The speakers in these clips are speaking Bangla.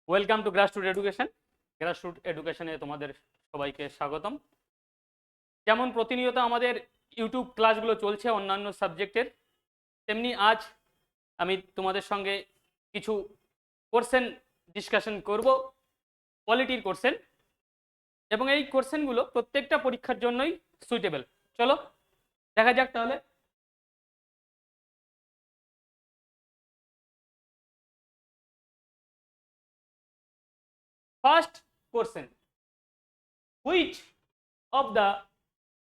Welcome to grassroot education. Grassroot এডুকেশনে তোমাদের সবাইকে স্বাগতম। যেমন প্রতিনিয়ত আমাদের ইউটিউব ক্লাসগুলো চলছে অন্যান্য সাবজেক্টের, তেমনি আজ আমি তোমাদের সঙ্গে কিছু কোশ্চেন ডিসকাশন করব, পলিটির কোশ্চেন, এবং এই কোশ্চেনগুলো প্রত্যেকটা পরীক্ষার জন্যই সুইটেবল। চলো দেখা যাক তাহলে। First question, which of the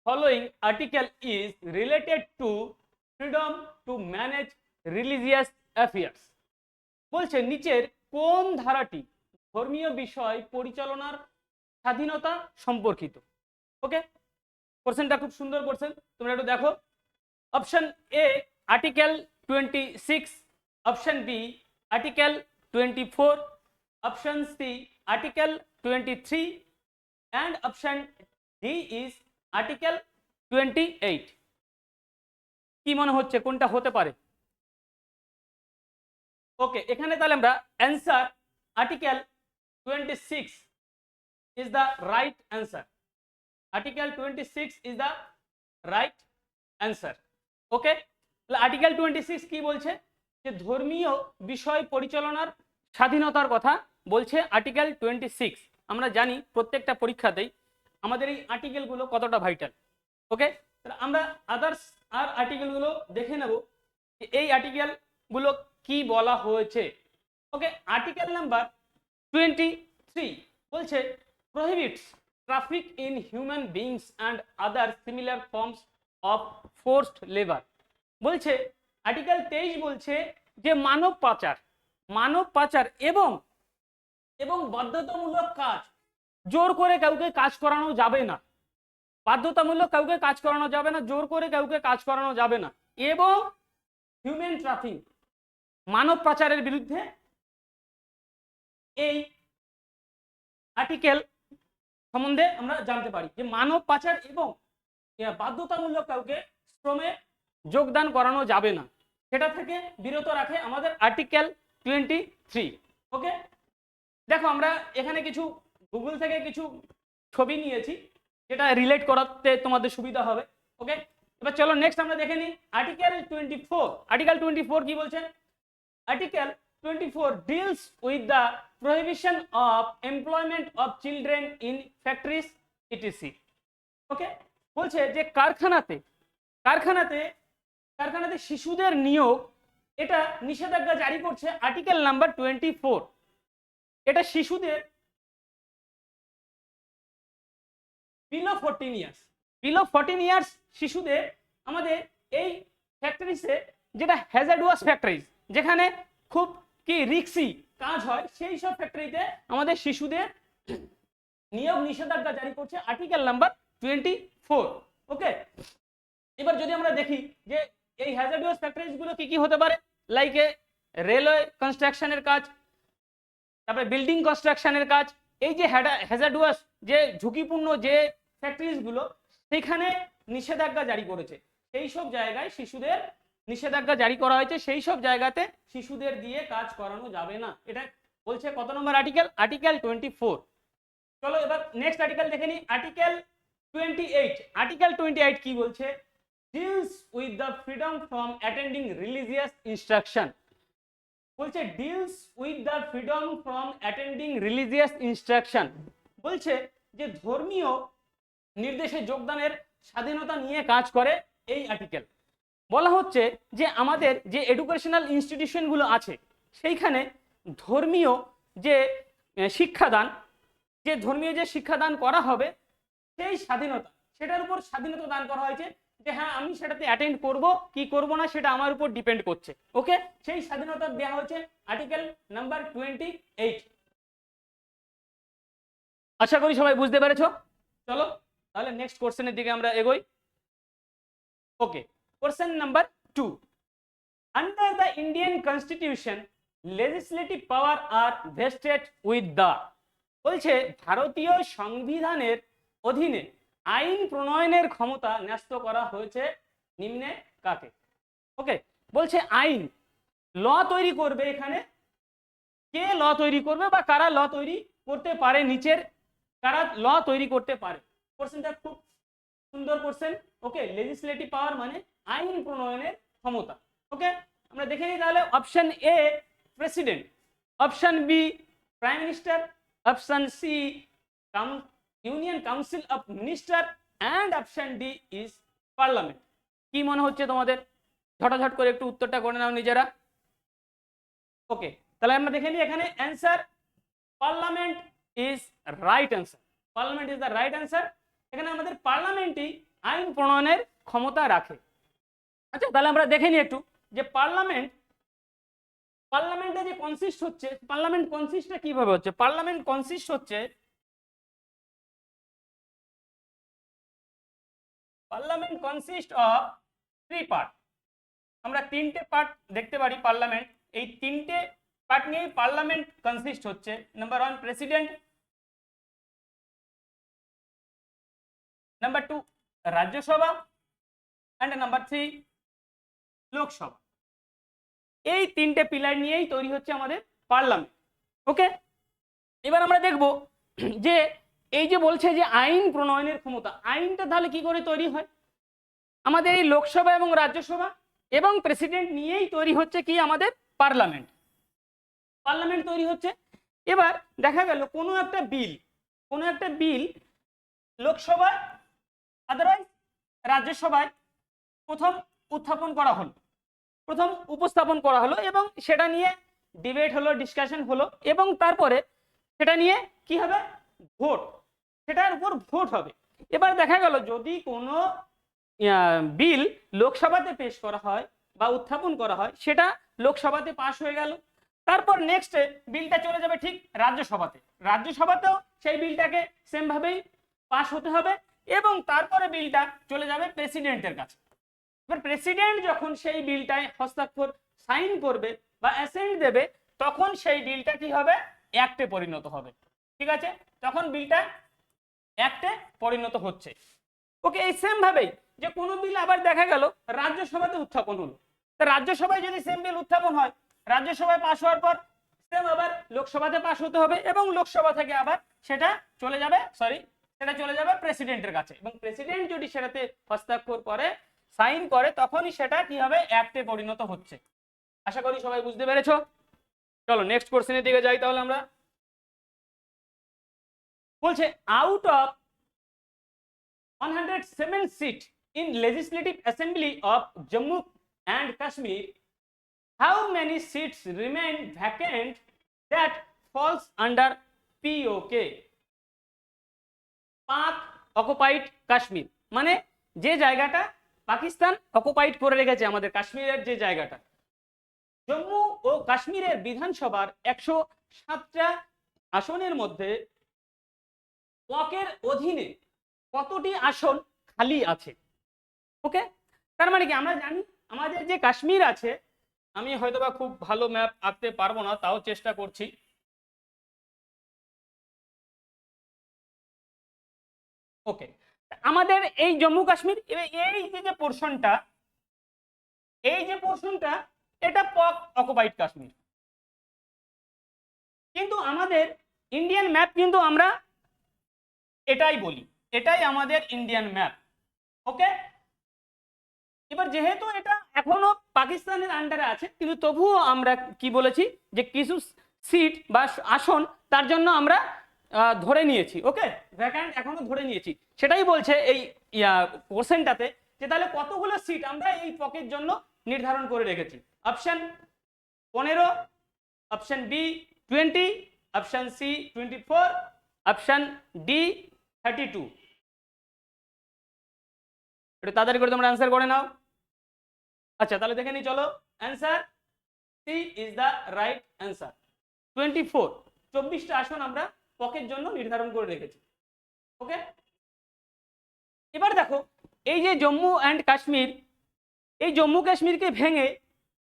following article is related to freedom to manage religious affairs? বলছে নিচের কোন ধারাটি ধর্মীয় বিষয় পরিচালনার স্বাধীনতা সম্পর্কিত। ওকে, কোশ্চেনটা খুব সুন্দর কোশ্চেন, তোমরা একটু দেখো। Option A article 26, option B article 24, option C article 23 and option D is article 28. কি মনে হচ্ছে কোনটা হতে পারে? ওকে, এখানে তাহলে আমরা answer article 26 is the right answer. Article 26 is the right answer. ওকে, তাহলে আর্টিকেল 26 কি বলছে? যে ধর্মীয় বিষয় পরিচালনার স্বাধীনতার কথা বলছে আর্টিকেল 26। আমরা জানি প্রত্যেকটা পরীক্ষাতেই আমাদের এই আর্টিকেলগুলো কতটা ভাইটাল। ওকে, তাহলে আমরা আদার্স আর আর্টিকেলগুলো দেখে নেব যে এই আর্টিকেলগুলো কি বলা হয়েছে। ওকে, আর্টিকেল নাম্বার 23 বলছে prohibits traffic in human beings and other similar forms of forced labour. বলছে আর্টিকেল 23 বলছে যে মানব পাচার এবং বাধ্যতামূলক কাজ, জোর করে কাউকে কাজ করানো যাবে না, বাধ্যতামূলক কাউকে কাজ করানো যাবে না, জোর করে কাউকে কাজ করানো যাবে না, এবং হিউম্যান ট্রাফিক মানব পাচারের বিরুদ্ধে এই আর্টিকেল সম্বন্ধে আমরা জানতে পারি যে মানব পাচার এবং বাধ্যতামূলক কাউকে শ্রমে যোগদান করানো যাবে না, সেটা থেকে বিরত রাখে আমাদের আর্টিকেল 23। ওকে, দেখো আমরা এখানে কিছু গুগল থেকে কিছু ছবি নিয়েছি যেটা রিলেট করাতে তোমাদের সুবিধা হবে। ওকে, এবার চলো নেক্সট আমরা দেখে নিই আর্টিকেল 24। আর্টিকেল 24 কি বলছে? Article 24 deals with the prohibition of employment of children in factories etc. ওকে, বলছে যে কারখানাতে শিশুদের নিয়োগ, এটা নিষেধাজ্ঞা জারি করছে আর্টিকেল নাম্বার 24। এটা শিশুদের বিলো 14 ইয়ার্স শিশুদের আমাদের এই ফ্যাক্টরিতে, যেটা হ্যাজার্ডাস ফ্যাক্টরিজ, যেখানে খুব কি রিস্কি কাজ হয়, সেই সব ফ্যাক্টরিতে আমাদের শিশুদের নিয়োগ নিষেধাজ্ঞা জারি করছে আর্টিকেল নাম্বার 24। ওকে, এবার যদি আমরা দেখি যে এই হ্যাজার্ডাস ফ্যাক্টরিজ গুলো কি কি হতে পারে, লাইক রেলওয়ে কনস্ট্রাকশনের কাজ, তারপরে বিল্ডিং কনস্ট্রাকশনের কাজ। এই যে হ্যাজার্ডাস যে ঝুঁকিপূর্ণ যে ফ্যাক্টরিজ গুলো, সেখানে নিষেধাজ্ঞা জারি করেছে, সেই সব জায়গায় শিশুদের নিষেধাজ্ঞা জারি করা হয়েছে, সেই সব জায়গাতে শিশুদের দিয়ে কাজ করানো যাবে না। এটা বলছে কত নম্বর আর্টিকেল? আর্টিকেল 24। চলো এবার নেক্সট আর্টিকেল দেখে নিই, আর্টিকেল 28। আর্টিকেল 28 কি বলছে? Deals with the freedom from attending religious instruction. বলছে deals with the freedom from attending religious instruction. বলছে যে ধর্মীয় নির্দেশে যোগদানের স্বাধীনতা নিয়ে কাজ করে এই আর্টিকেল। বলা হচ্ছে যে আমাদের যে এডুকেশনাল ইনস্টিটিউশনগুলো আছে, সেইখানে ধর্মীয় যে শিক্ষাদান করা হবে, সেই স্বাধীনতা, সেটার উপর স্বাধীনতা দান করা হয়েছে যে হ্যাঁ আমি সেটাতে অ্যাটেন্ড করব কি করব না সেটা আমার উপর ডিপেন্ড করছে। ওকে, সেই স্বাধীনতা দেওয়া হয়েছে আর্টিকেল নাম্বার 28। আশা করি সবাই বুঝতে পেরেছো। চলো তাহলে নেক্সট কোশ্চেনের দিকে আমরা এগোই। Okay, question number 2। Under the Indian constitution legislative power are vested with the. বলছে ভারতীয় সংবিধানের অধীনে আইন প্রণয়নের ক্ষমতা ন্যস্ত করা হয়েছে নিম্নে কাকে? ওকে, বলছে আইন ল তৈরি করবে এখানে কে ল তৈরি করবে বা কারা ল তৈরি করতে পারে, নিচের কারা ল তৈরি করতে পারে। কোশ্চেনটা খুব সুন্দর কোশ্চেন। ওকে, লেজিসলেটিভ পাওয়ার মানে আইন প্রণয়নের ক্ষমতা। ওকে, আমরা দেখে নিই তাহলে। Option A president, option B prime minister, option C union council of minister and option D is parliament. কি মনে হচ্ছে তোমাদের? ঝটাঝট করে একটু উত্তরটা করে নাও নিজেরা। ওকে, তাহলে আমরা দেখে নিই এখানে answer parliament is right answer. Parliament is the right answer. এখানে আমাদের পার্লামেন্টই আইন প্রণয়নের ক্ষমতা রাখে। আচ্ছা, তাহলে আমরা দেখে নিই একটু যে পার্লামেন্টে যে কনসিস্ট হচ্ছে, পার্লামেন্ট কনসিস্টটা কিভাবে হচ্ছে। পার্লামেন্ট কনসিস্ট হচ্ছে, পার্লামেন্ট কনসিস্ট অফ 3 পার্ট। আমরা 3টে পার্ট দেখতে পারি পার্লামেন্ট। এই 3টে পার্ট নিয়েই পার্লামেন্ট কনসিস্ট হচ্ছে। Number 1 president, number 2 Rajya Sabha, and number 3 Lok Sabha. এই 3টে পিলার নিয়েই তৈরি হচ্ছে আমাদের পার্লামেন্ট। ওকে, এবার আমরা দেখব যে এই যে বলছে যে আইন প্রণয়নের ক্ষমতা, আইনটা তাহলে কি করে তৈরি হয়? আমাদের এই লোকসভা এবং রাজ্যসভা এবং প্রেসিডেন্ট নিয়েই তৈরি হচ্ছে কি আমাদের পার্লামেন্ট। পার্লামেন্ট তৈরি হচ্ছে। এবার দেখা গেল কোনো একটা বিল লোকসভায় আদারওয়াইজ রাজ্যসভায় প্রথম উপস্থাপন করা হলো এবং সেটা নিয়ে ডিবেট হলো, ডিসকাশন হলো, এবং তারপরে সেটা নিয়ে কি হবে? ভোট, সেটার উপর ভোট হবে। এবার দেখা গেল যদি কোনো বিল লোকসভাতে পেশ করা হয় বা উত্থাপন করা হয়, সেটা লোকসভাতে পাশ হয়ে গেল, তারপর নেক্সট বিলটা চলে যাবে ঠিক রাজ্যসভাতেও সেই বিলটাকে সেম ভাবেই পাশ হতে হবে, এবং তারপরে বিলটা চলে যাবে প্রেসিডেন্টের কাছে। এবার প্রেসিডেন্ট যখন সেই বিলটায় হস্তাক্ষর সাইন করবে বা অ্যাসেন্ট দেবে, তখন সেই বিলটা কি হবে? অ্যাক্টে পরিণত হবে। ঠিক আছে, তখন বিলটা অ্যাক্টে পরিণত হচ্ছে। ওকে, এই সেম ভাবেই যে কোনো বিল আবার দেখা গেল রাজ্যসভাতে উত্থাপন হলো, তো রাজ্যসভায় যদি সেম বিল উত্থাপন হয়, রাজ্যসভায় পাশ হওয়ার পর সেম আবার লোকসভাতে পাশ হতে হবে, এবং লোকসভা থেকে আবার সেটা চলে যাবে প্রেসিডেন্টের কাছে, এবং প্রেসিডেন্ট যদি সেটাতে হস্তাক্ষর করে, সাইন করে, তখনই সেটা কি হবে? অ্যাক্টে পরিণত হচ্ছে। আশা করি সবাই বুঝতে পেরেছো। চলো নেক্সট কোশ্চেনের দিকে যাই তাহলে আমরা। বলছে out of 107 seat in legislative assembly of Jammu and Kashmir, how many seats remain vacant that falls under POK? পাক অকুপাইড কাশ্মীর, মানে যে জায়গাটা পাকিস্তান অকুপাইড করে রেখেছে আমাদের কাশ্মীরের যে জায়গাটা। জম্মু ও কাশ্মীরের বিধানসভার 107টা আসনের মধ্যে পাকের অধীনে কতটি আসন খালি আছে? ওকে, তার মানে কি আমরা জানি আমাদের যে কাশ্মীর আছে, আমি হয়তোবা খুব ভালো ম্যাপ আঁকতে পারবো না, তাও চেষ্টা করছি। ওকে, আমাদের এই জম্মু কাশ্মীর, এই যে পোর্শনটা, এটা পাক অকুপাইড কাশ্মীর। কিন্তু আমাদের ইন্ডিয়ান ম্যাপ কিন্তু আমরা এটাই বলি, এটাই আমাদের ইন্ডিয়ান ম্যাপ। ওকে, এবার যেহেতু এটা এখনো পাকিস্তানের আন্ডারে আছে, কিন্তু তবুও আমরা কি বলেছি যে কিছু সিট বা আসন তার জন্য আমরা ধরে নিয়েছি। ওকে, ভ্যাকান্ট এখনো ধরে নিয়েছি, সেটাই বলছে এই কোশ্চেনটাতে, যে তাহলে কতগুলো সিট আমরা এই পকের জন্য নির্ধারণ করে রেখেছি। Option 15, option B 20, option C 24, option D 32। একটু তাড়াতাড়ি করে তোমরা অ্যান্সার করে নাও। আচ্ছা, তাহলে দেখে নি, চলো answer C is the right answer. 24টা আসন আমরা পকের জন্য নির্ধারণ করে রেখেছি। ওকে, এবার দেখো এই যে জম্মু অ্যান্ড কাশ্মীর, এই জম্মু কাশ্মীরকে ভেঙে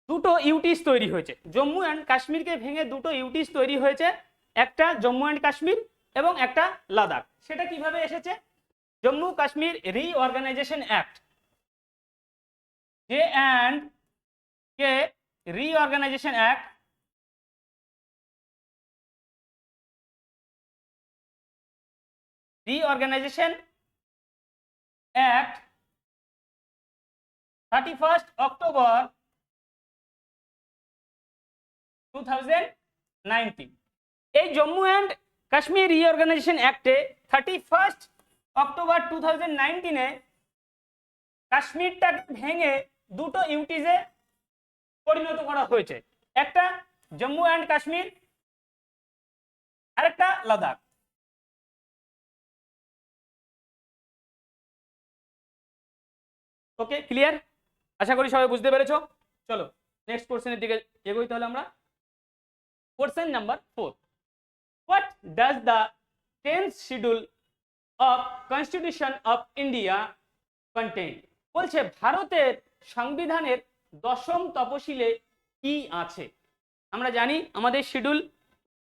দুটো ইউটিস তৈরি হয়েছে। জম্মু অ্যান্ড কাশ্মীরকে ভেঙে দুটো ইউটিস তৈরি হয়েছে, একটা জম্মু অ্যান্ড কাশ্মীর এবং একটা লাদাখ। সেটা কিভাবে এসেছে? Jammu Kashmir reorganisation act, J&K reorganisation act reorganisation act 31 October 2019। এই জম্মু অ্যান্ড কাশ্মীর রিঅর্গানাইজেশন অ্যাক্টে 31 অক্টোবর 2019 কাশ্মীরটাকে ভেঙে দুটো ইউটিজে পরিণত করা হয়েছে, একটা জম্মু অ্যান্ড কাশ্মীর আর একটা লাদাখ। ওকে, ক্লিয়ার? আশা করি সবাই বুঝতে পেরেছো। চলো নেক্সট কোশ্চেনের দিকে এগোই তাহলে আমরা। Question number 4, what does the 10th schedule of constitution of India contain? বলছে ভারতের সংবিধানের 10ম তপশিলে কি আছে। আমরা জানি আমাদের শিডিউল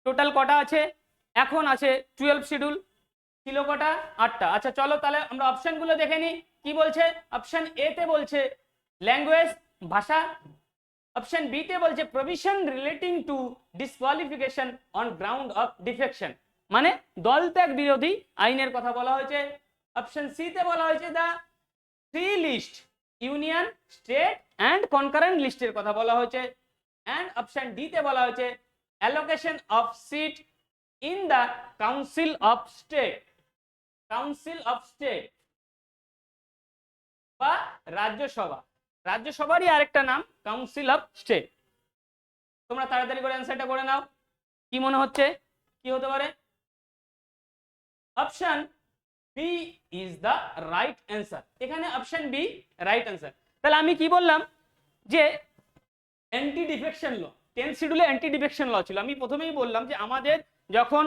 টোটাল কটা আছে, এখন আছে 12 শিডিউল, ছিল কটা 8টা। আচ্ছা চলো তাহলে আমরা অপশনগুলো দেখে নিই কি বলছে। অপশন এ তে বলছে ল্যাঙ্গুয়েজ, ভাষা। অপশন বি তে বলছে provision relating to disqualification on ground of defection, মানে দল ত্যাগ বিরোধী আইনের কথা বলা হয়েছে। অপশন সি তে বলা হয়েছে the 3 list union, state and concurrent লিস্টের কথা বলা হয়েছে। অ্যান্ড অপশন ডি তে বলা হয়েছে allocation of seat in the council of state, council of state বা রাজ্যসভা। রাজ্যসভারই আরেকটা নাম কাউন্সিল অফ স্টেট। তোমরা তাড়াতাড়ি করে অ্যান্সারটা করে নাও, কি মনে হচ্ছে কি হতে পারে? Option B is the right answer. এখানে অপশন বি রাইট অ্যান্সার। তাহলে আমি কি বললাম যে অ্যান্টি ডিফেকশন ল, 10th শিডিউলে অ্যান্টি ডিফেকশন ল ছিল। আমি প্রথমেই বললাম যে আমাদের যখন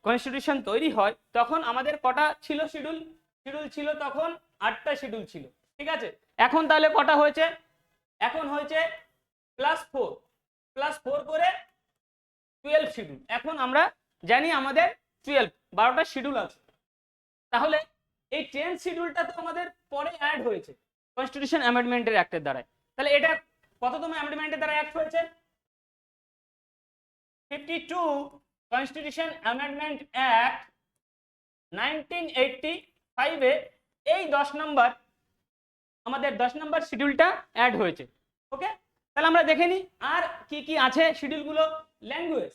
কনস্টিটিউশন তৈরি হয় তখন আমাদের কটা ছিল শিডিউল, শিডিউল ছিল তখন 8টা শিডিউল ছিল, ঠিক আছে। এখন তাহলে কটা হয়েছে, এখন হয়েছে +4 করে 12 শিডিউল। এখন আমরা জানি আমাদের 12টা শিডিউল আছে। তাহলে এই 10th শিডিউলটা তো আমাদের পরে অ্যাড হয়েছে কনস্টিটিউশন অ্যামেন্ডমেন্টের অ্যাক্টের দ্বারা। তাহলে এটা কততম অ্যামেন্ডমেন্টের দ্বারা অ্যাড হয়েছে? 52 কনস্টিটিউশন অ্যামেন্ডমেন্ট অ্যাক্ট 1985 এ এই 10 নম্বর আমাদের 10 নম্বর শিডিউলটা অ্যাড হয়েছে। ওকে, তাহলে আমরা দেখে নিই আর কি কি আছে শিডিউলগুলো। ল্যাঙ্গুয়েজ,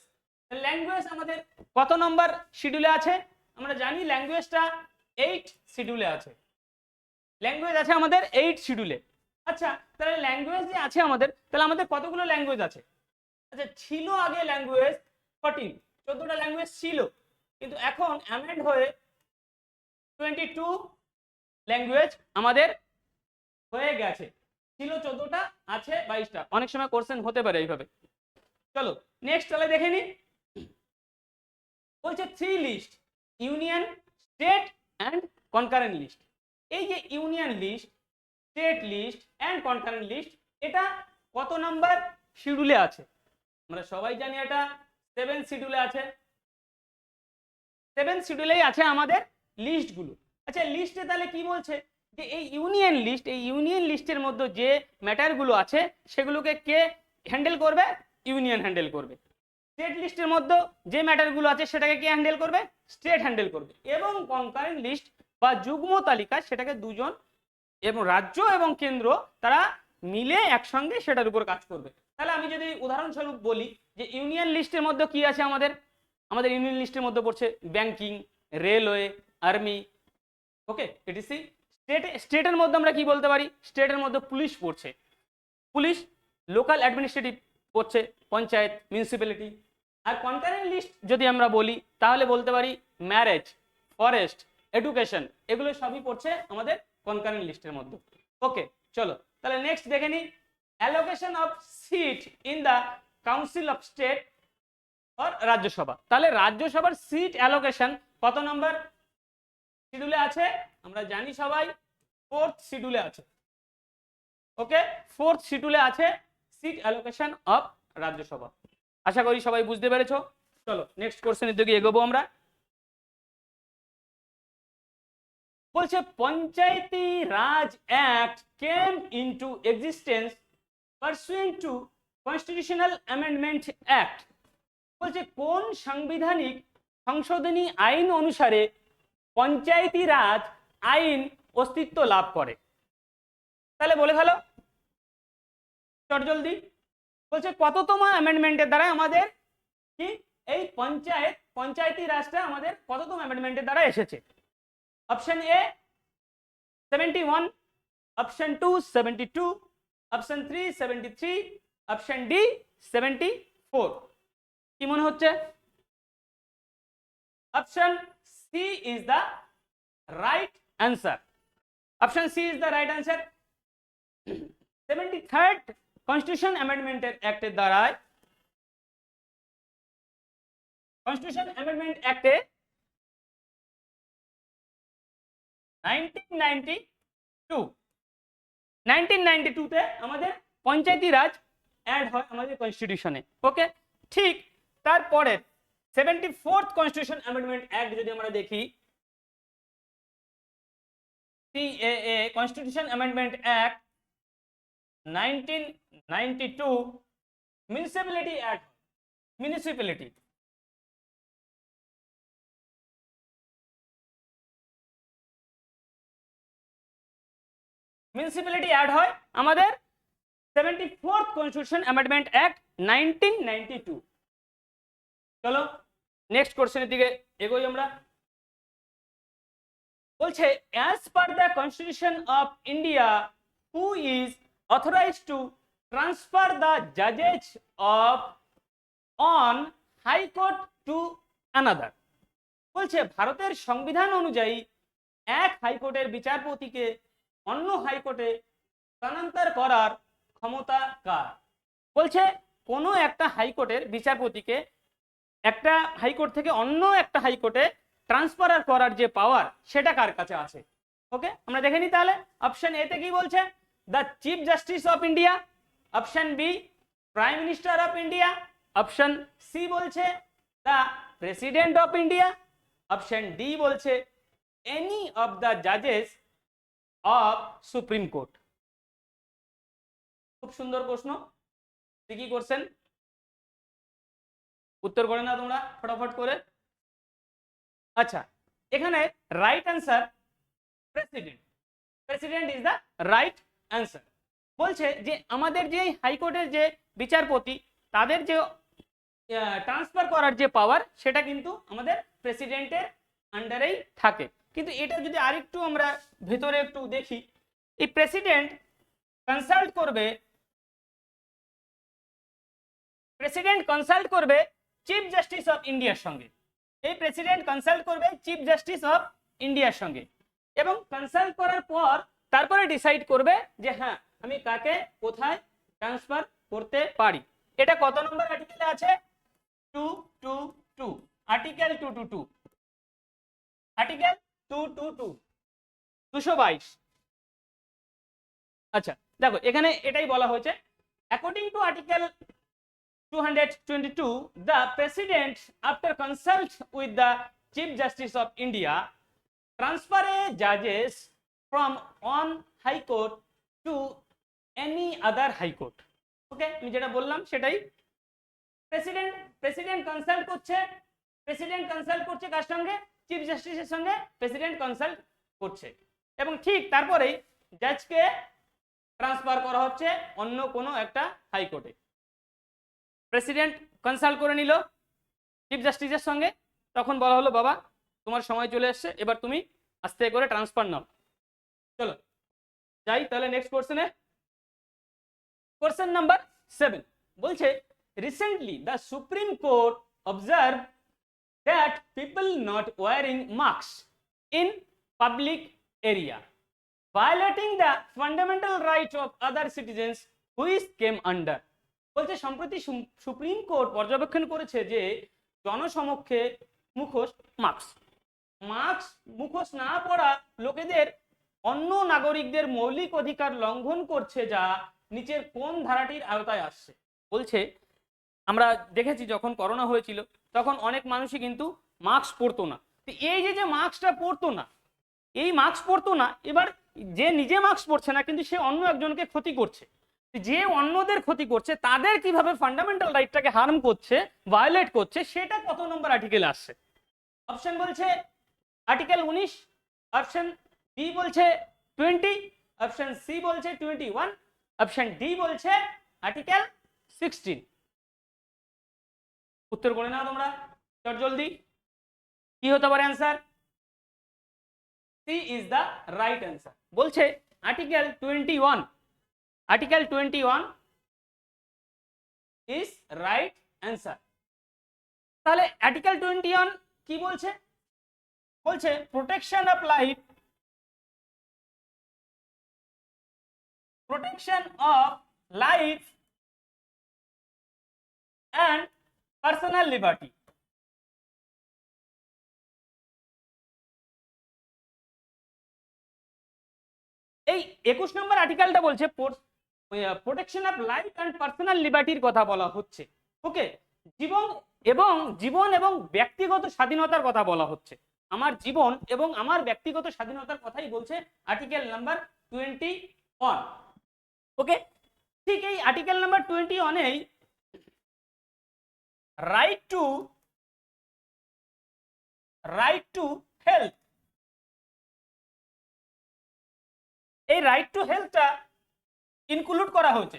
ল্যাঙ্গুয়েজ আমাদের কত নম্বর শিডিউলে আছে? আমরা জানি ল্যাঙ্গুয়েজটা 8 শিডিউলে আছে। ল্যাঙ্গুয়েজ আছে আমাদের 8 শিডিউলে। আচ্ছা তাহলে ল্যাঙ্গুয়েজ যে আছে আমাদের, তাহলে আমাদের কতগুলো ল্যাঙ্গুয়েজ আছে? আচ্ছা ছিল আগে ল্যাঙ্গুয়েজ 14টা ল্যাঙ্গুয়েজ ছিল, কিন্তু এখন অ্যামেন্ড হয়ে 22 ল্যাঙ্গুয়েজ আমাদের হয়ে গেছে। ছিল 14টা, আছে 22টা। অনেক সময় কোশ্চেন হতে পারে এইভাবে। চলো নেক্সট তাহলে দেখে নি। বলছে 3 list union, state and concurrent list. এই যে union list, state list and concurrent list, এটা কত নাম্বার শিডিউলে আছে? আমরা সবাই জানি এটা 7 শিডিউলে আছে। 7 শিডিউলেই আছে আমাদের লিস্টগুলো। আচ্ছা লিস্টে তাহলে কি বলছে যে এই ইউনিয়ন লিস্ট, এই ইউনিয়ন লিস্টের মধ্যে যে ম্যাটারগুলো আছে সেগুলোকে কে হ্যান্ডেল করবে? ইউনিয়ন হ্যান্ডেল করবে। স্টেট লিস্টের মধ্যে যে ম্যাটারগুলো আছে সেটাকে কে হ্যান্ডেল করবে? স্টেট হ্যান্ডেল করবে। এবং কনকারেন্ট লিস্ট বা যুগ্ম তালিকা সেটাকে দুজন এবং রাজ্য এবং কেন্দ্র তারা মিলে একসঙ্গে সেটার উপর কাজ করবে। তাহলে আমি যদি উদাহরণস্বরূপ বলি যে ইউনিয়ন লিস্টের মধ্যে কি আছে আমাদের, আমাদের ইউনিয়ন লিস্টের মধ্যে পড়ছে ব্যাংকিং, রেলওয়ে, আর্মি, ওকে, এটিসি। স্টেটের মধ্যে আমরা কি বলতে পারি? স্টেটের মধ্যে পুলিশ পড়ছে, পুলিশ, লোকাল অ্যাডমিনিস্ট্রেটিভ পড়ছে, পঞ্চায়েত, মিউনিসিপ্যালিটি। আর কনকারেন্ট লিস্ট যদি আমরা বলি তাহলে বলতে পারি ম্যারেজ, ফরেস্ট, এডুকেশন, এগুলো সবই পড়ছে আমাদের কনকারেন্ট লিস্টের মধ্যে। ওকে চলো তাহলে নেক্সট দেখে নিই। Allocation of seat in the council of state or Rajya Sabha. তাহলে রাজ্যসভার সিট অ্যালোকেশন কত নম্বর শিডিউলে আছে? আমরা জানি সবাই 4th শিডিউলে আছে। ওকে, 4th শিডিউলে আছে সিট অ্যালোকেশন অফ রাজ্যসভা। আশা করি সবাই বুঝতে পেরেছো। চলো নেক্সট কোশ্চেনের দিকে এগোবো আমরা। বলছে Panchayati Raj act came into existence pursuant to constitutional amendment act. বলছে কোন সাংবিধানিক সংশোধনী আইন অনুসারে পঞ্চায়েতি রাজ আইন অস্তিত্ব লাভ করে। তাহলে বলে ফেলো চটজলদি, বলছে কততম অ্যামেন্ডমেন্টের দ্বারা আমাদের কি এই পঞ্চায়েতি রাজটা আমাদের কততম অ্যামেন্ডমেন্টের দ্বারা এসেছে? Option A 71, option 2 72, option 3 73, option D 74। কি মনে হচ্ছে? Option C is the right answer. Option C is the right answer. 73rd constitution অ্যামেন্ডমেন্টের অ্যাক্টের দ্বারায় কনস্টিটিউশন অ্যামেন্ডমেন্ট অ্যাক্টে 1992 তে আমাদের পঞ্চায়েতি রাজ অ্যাড হয় আমাদের কনস্টিটিউশনে। ওকে, ঠিক তারপরে 74th কনস্টিটিউশন অ্যামেন্ডমেন্ট অ্যাক্ট যদি আমরা দেখি, CAA constitution amendment act 1992 municipality act, municipality add হয় আমাদের 74th কনস্টিটিউশন অ্যামেন্ডমেন্ট অ্যাক্ট 1992। চলো নেক্সট কোশ্চেনের দিকে এগোই আমরা। বলছে as per the constitution of India who is authorised to transfer the জাজেস of on high court to another. বলছে ভারতের সংবিধান অনুযায়ী এক হাইকোর্টের বিচারপতিকে অন্য হাইকোর্টে স্থানান্তর করার ক্ষমতা কার? বলছে কোনো একটা হাইকোর্টের বিচারপতিকে একটা হাইকোর্ট থেকে অন্য একটা হাইকোর্টে ট্রান্সফার করার যে পাওয়ার সেটা কার কাছে আছে? ওকে, আমরা দেখে নিই তাহলে। অপশন এ তে কি বলছে? The chief justice of India. Option B prime minister of India. Option C বলছে the president of India. Option D বলছে এনি অফ দ্য জাজেস অফ সুপ্রিম কোর্ট। খুব সুন্দর প্রশ্ন, কি করছেন উত্তর করে না তোমরা ফটাফট করে। আচ্ছা, এখানে right answer president. President is the right answer. বলছে যে আমাদের যে হাইকোর্টের যে বিচারপতি তাদের যে ট্রান্সফার করার যে পাওয়ার সেটা কিন্তু আমাদের প্রেসিডেন্টের আন্ডারেই থাকে। কিন্তু এটা যদি আরেকটু আমরা ভেতরে একটু দেখি, এই প্রেসিডেন্ট কনসাল্ট করবে চিফ জাস্টিস অফ ইন্ডিয়ার সঙ্গে। এই প্রেসিডেন্ট কনসাল্ট করবে চিফ জাস্টিস অফ ইন্ডিয়ার সঙ্গে এবং কনসাল্ট করার পর তারপরে ডিসাইড করবে যে হ্যাঁ আমি কাকে কোথায় ট্রান্সফার করতে পারি। এটা কত নম্বর আর্টিকেলে আছে? 222, আর্টিকেল 222, আর্টিকেল 222, 222। আচ্ছা দেখো এখানে এটাই বলা হয়েছে, according to article 222, the president after consult with the chief justice of India transfer a judges from one high court to any other high court। ওকে, আমি যেটা বললাম সেটাই। প্রেসিডেন্ট কনসাল্ট করছে কার সঙ্গে? চিফ জাস্টিসের সঙ্গে প্রেসিডেন্ট কনসাল্ট করছে এবং ঠিক তারপরেই জাজকে ট্রান্সফার করা হচ্ছে অন্য কোনো একটা হাইকোর্টে। প্রেসিডেন্ট কনসাল্ট করে নিল চিফ জাস্টিসের সঙ্গে, তখন বলা হলো বাবা তোমার সময় চলে এসছে, এবার তুমি আস্তে করে ট্রান্সফার নাও। চলো যাই তাহলে নেক্সট কোশ্চেনে। কোশ্চেন নাম্বার 7 বলছে recently the supreme court observe that people not wearing mask in public area violating the fundamental right of other citizens which came under. বলছে সম্প্রতি সুপ্রিম কোর্ট পর্যবেক্ষণ করেছে যে জনসমক্ষে মুখোশ না পরা লোকেদের অন্য নাগরিকদের মৌলিক অধিকার লঙ্ঘন করছে, যা নিচের কোন ধারাটির আওতায় আসছে। বলছে আমরা দেখেছি যখন করোনা হয়েছিল তখন অনেক মানুষই কিন্তু মাস্ক পরতো না। এই যে মাস্কটা পরতো না, এই মাস্ক পরতো না, এবার যে নিজে মাস্ক পরছে না কিন্তু সে অন্য একজনকে ক্ষতি করছে। যে অন্যদের ক্ষতি করছে তাদের কিভাবে ফান্ডামেন্টাল রাইটটাকে হার্ম করছে, ভায়োলেট করছে, সেটা কত নম্বর আর্টিকেলে আসছে? অপশন বলছে আর্টিকেল 19, অপশন বি বলছে 20, অপশন সি বলছে 21, অপশন ডি বলছে আর্টিকেল 16। উত্তর করে নাও তোমরা চট জলদি, কি হতে পারে answer? C is the right answer. বলছে article 21, article 21 is right answer. তাহলে আর্টিকেল 21 কি বলছে? বলছে protection of life, protection of life and personal liberty। এই 21 নম্বর আর্টিকেলটা বলছে protection of life and personal লিবার্টির কথা বলা হচ্ছে। ওকে, জীবন এবং ব্যক্তিগত স্বাধীনতার কথা বলা হচ্ছে। আমার জীবন এবং আমার ব্যক্তিগত স্বাধীনতার কথাই বলছে আর্টিকেল নাম্বার 21। ওকে, ঠিক এই article number 21 right to health, এই রাইট টু হেলথটা ইনক্লুড করা হয়েছে।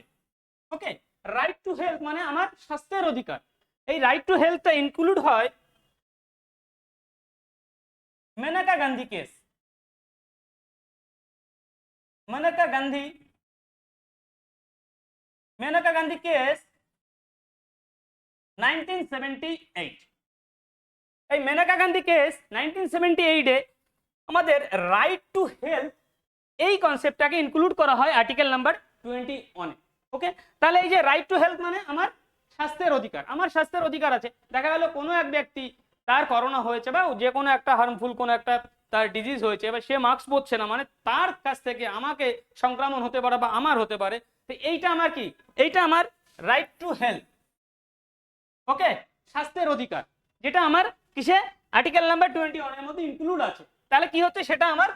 ওকে, রাইট টু হেলথ মানে আমার স্বাস্থ্যের অধিকার। এই রাইট টু হেলথটা ইনক্লুড হয় মেনকা গান্ধী কেস, মেনকা গান্ধী কেস 1978। এই মেনকা গান্ধী কেস 1978 আমাদের রাইট টু হেলথ এই কনসেপ্টটাকে ইনক্লুড করা হয় আর্টিকেল নাম্বার 21। ওকে, তাহলে এই যে রাইট টু হেলথ মানে আমার স্বাস্থ্যের অধিকার, আমার স্বাস্থ্যের অধিকার আছে। দেখা গেল কোনো এক ব্যক্তি তার করোনা হয়েছে বা যে কোনো একটা হার্মফুল কোনো একটা তার ডিজিজ হয়েছে, এবার সে মাস্ক পরছে না, মানে তার কাছ থেকে আমাকে সংক্রমণ হতে পারে বা আমার হতে পারে। তো এইটা আমার কি? এইটা আমার রাইট টু হেলথ। ওকে, স্বাস্থ্যের অধিকার, যেটা আমার কিসে আর্টিকেল নাম্বার 21 এর মধ্যে ইনক্লুড আছে। তাহলে কি হচ্ছে? সেটা আমার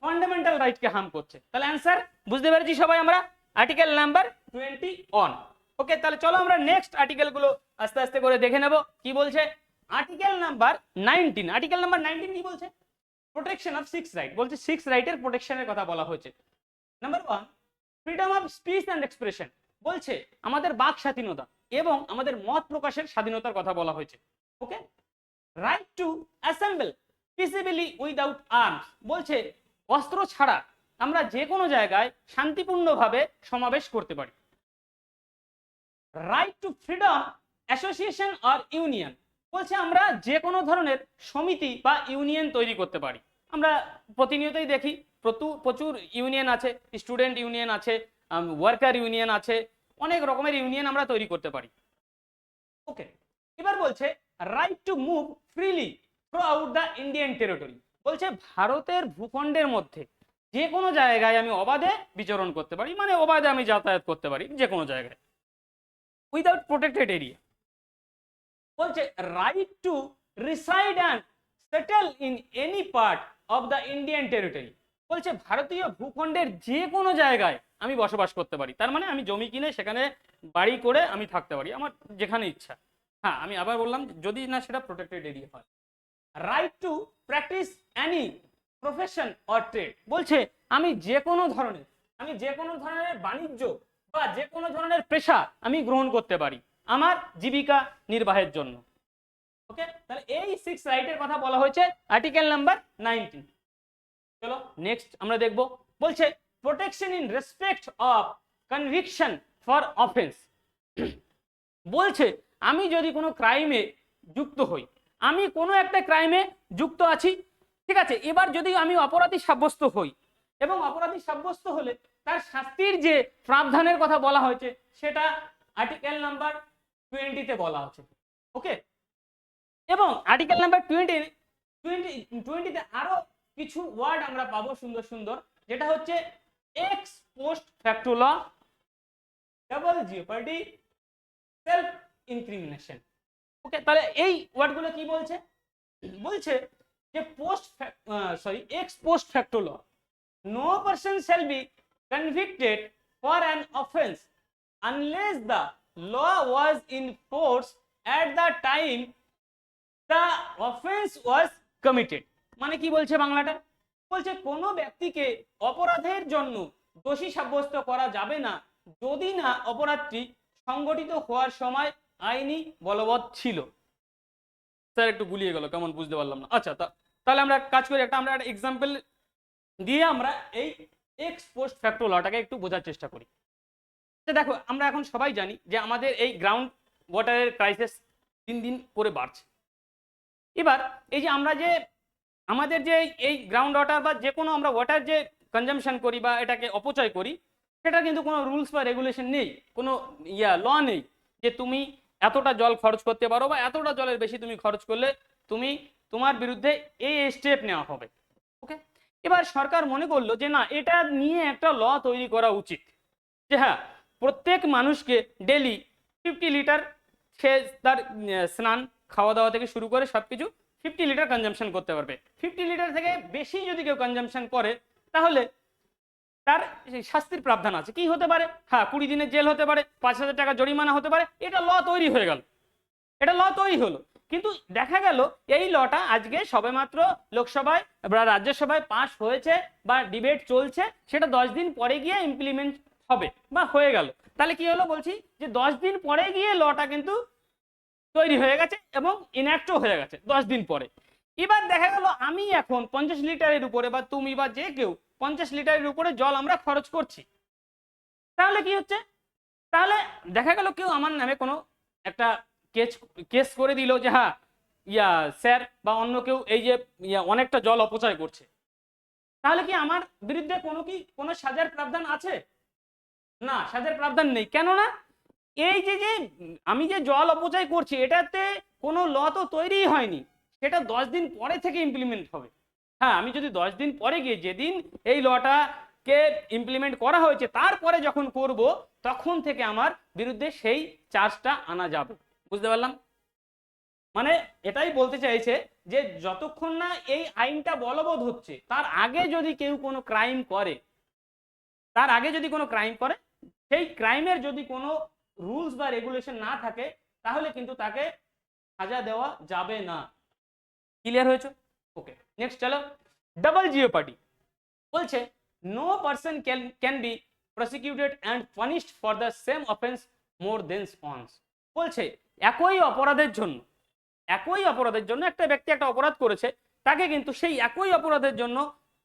ফান্ডামেন্টাল রাইটকে হার্ম করছে। তাহলে অ্যান্সার বুঝতে পেরেছি সবাই আমরা, আর্টিকেল নাম্বার 21। ওকে, তাহলে চলো আমরা নেক্সট আর্টিকেলগুলো আস্তে আস্তে করে দেখে নেব কি বলছে। আর্টিকেল নাম্বার 19, আর্টিকেল নাম্বার 19 কি বলছে? Protection of 6 right. বলছে 6 রাইটের প্রোটেকশনের কথা বলা হয়েছে। Number 1 freedom of speech and expression. বলছে আমাদের বাক স্বাধীনতা এবং আমাদের মত প্রকাশের স্বাধীনতার কথা বলা হয়েছে। Okay, right to assemble peaceably without arms. বলছে অস্ত্র ছাড়া আমরা যে কোনো জায়গায় শান্তিপূর্ণভাবে সমাবেশ করতে পারি। রাইট টু ফ্রিডম অ্যাসোসিয়েশন আর ইউনিয়ন। বলছে আমরা যে কোনো ধরনের সমিতি বা ইউনিয়ন তৈরি করতে পারি। আমরা প্রতিনিয়তই দেখি প্রচুর ইউনিয়ন আছে, স্টুডেন্ট ইউনিয়ন আছে, ওয়ার্কার ইউনিয়ন আছে, অনেক রকমের ইউনিয়ন আমরা তৈরি করতে পারি। ওকে, এবার বলছে right to move freely through out the Indian territory. বলছে ভারতের ভূখণ্ডের মধ্যে যে কোনো জায়গায় আমি অবাধে বিচরণ করতে পারি, মানে অবাধে আমি যাতায়াত করতে পারি যে কোনো জায়গায়, উইদাউট প্রোটেক্টেড এরিয়া। বলছে right to reside and settle in any part of the Indian territory. বলছে ভারতীয় ভূখণ্ডের যে কোনো জায়গায় আমি বসবাস করতে পারি, তার মানে আমি জমি কিনে সেখানে বাড়ি করে আমি থাকতে পারি আমার যেখানে ইচ্ছা। হ্যাঁ, আমি আবার বললাম যদি না সেটা প্রোটেক্টেড এরিয়া হয়। Right two practice any profession or trade. বলছে আমি যে কোনো ধরনের বাণিজ্য বা যে কোনো ধরনের পেশা আমি গ্রহণ করতে পারি আমার জীবিকা নির্বাহের জন্য। ওকে, তাহলে এই 6 রাইটের কথা বলা হয়েছে আর্টিকেল নাম্বার 19। চলো নেক্সট আমরা দেখব। বলছে protection in respect of conviction for offence. বলছে আমি যদি কোনো ক্রাইমে যুক্ত হই, আমি কোনো একটা ক্রাইমে যুক্ত আছি, ঠিক আছে, এবার যদি আমি অপরাধী সাব্যস্ত হই এবং অপরাধী সাব্যস্ত হলে তার শাস্তির যে প্রাবধানের কথা বলা হয়েছে সেটা আর্টিকেল নাম্বার 20-তে বলা আছে। ওকে, এবং আর্টিকেল নাম্বার 20-তে আরো কিছু ওয়ার্ড আমরা পাবো সুন্দর সুন্দর, যেটা হচ্ছে এক্স পোস্ট ফ্যাক্টো ল, ডাবল জিওপার্ডি, সেলফ ইনক্রিমিনেশন। ওকে, তাহলে এই ওয়ার্ডগুলো কি বলছে? বলছে যে x post facto law, no person shall be convicted for an offense unless the law was in force at the time the offense was committed। মানে কি বলছে বাংলাটা? বলছে কোনো ব্যক্তিকে অপরাধের জন্য দোষী সাব্যস্ত করা যাবে না যদি না অপরাধটি সংগঠিত হওয়ার সময় আইনি বলবৎ ছিল। স্যার একটু গুলিয়ে গেল, কেমন বুঝতে পারলাম না। আচ্ছা, তাহলে আমরা কাজ করি, আমরা একটা এক্সাম্পল দিয়ে আমরা এই এক্স পোস্ট ফ্যাক্টো লটাকে একটু বোঝার চেষ্টা করি। দেখো, আমরা এখন সবাই জানি যে আমাদের এই গ্রাউন্ড ওয়াটারের ক্রাইসিস দিন দিন করে বাড়ছে। এবার এই যে আমরা যে আমাদের যে এই গ্রাউন্ড ওয়াটার বা যে কোনো আমরা ওয়াটার যে কনজামশন করি বা এটাকে অপচয় করি, সেটা কিন্তু কোনো রুলস বা রেগুলেশন নেই, কোনো ল নেই যে তুমি এতটা জল খরচ করতে পারো বা এতটা জলের বেশি তুমি খরচ করলে তুমি তোমার বিরুদ্ধে এই স্টেপ নেওয়া হবে। ওকে, এবার সরকার মনে করলো যে না, এটা নিয়ে একটা ল তৈরি করা উচিত যে হ্যাঁ, প্রত্যেক মানুষকে ডেলি 50 লিটার সে তার স্নান খাওয়া দাওয়া থেকে শুরু করে সবকিছু 50 লিটার কনজামশন করতে পারবে। 50 লিটার থেকে বেশি যদি কেউ কনজামশন করে তাহলে তার শাস্তির প্রাবধান আছে। কি হতে পারে? হ্যাঁ, 20 দিনের জেল হতে পারে, 5,000 টাকা জরিমানা হতে পারে। এটা ল তৈরি হয়ে গেল, এটা ল তৈরি হলো। কিন্তু দেখা গেল এই লটা আজকে সবেমাত্র লোকসভায় বা রাজ্যসভায় পাস হয়েছে বা ডিবেট চলছে, সেটা 10 দিন পরে গিয়ে ইমপ্লিমেন্ট হবে বা হয়ে গেল। তাহলে কি হলো বলছি যে 10 দিন পরে গিয়ে লটা কিন্তু তৈরি হয়ে গেছে এবং ইনঅ্যাক্টও হয়ে গেছে 10 দিন পরে। এবার দেখা গেল আমি এখন 50 লিটারের উপরে বা তুমি বা যে কেউ 50 লিটারের উপরে জল আমরা খরচ করছি। তাহলে কি হচ্ছে? তাহলে দেখা গেল কেউ আমার নামে কোনো একটা কেস করে দিল যে হ্যাঁ স্যার বা অন্য কেউ এই যে অনেকটা জল অপচয় করছে। তাহলে কি আমার বিরুদ্ধে কোনো সাজার প্রাবধান আছে? না, সাজার প্রাবধান নেই। কেননা এই যে যে আমি যে জল অপচয় করছি এটাতে কোনো ল তো তৈরিই হয়নি, সেটা 10 দিন পরে থেকে ইমপ্লিমেন্ট হবে। হ্যাঁ, আমি যদি 10 দিন পরে গিয়ে যেদিন এই লটাকে ইমপ্লিমেন্ট করা হয়েছে তারপরে যখন করব, তখন থেকে আমার বিরুদ্ধে সেই চার্জটা আনা যাবে। বুঝতে পারলাম? মানে এটাই বলতে চাইছে যে যতক্ষণ না এই আইনটা বলবৎ হচ্ছে তার আগে যদি কেউ কোনো ক্রাইম করে, সেই ক্রাইমের যদি কোনো রুলস বা রেগুলেশন না থাকে তাহলে কিন্তু তাকে সাজা দেওয়া যাবে না। ক্লিয়ার হয়েছে? ওকে, নেক্সট চলো। ডাবল জিওপার্ডি বলছে no person can be prosecuted and punished for the same offence more than once. বলছে একই অপরাধের জন্য একটা ব্যক্তি একটা অপরাধ করেছে, তাকে কিন্তু সেই একই অপরাধের জন্য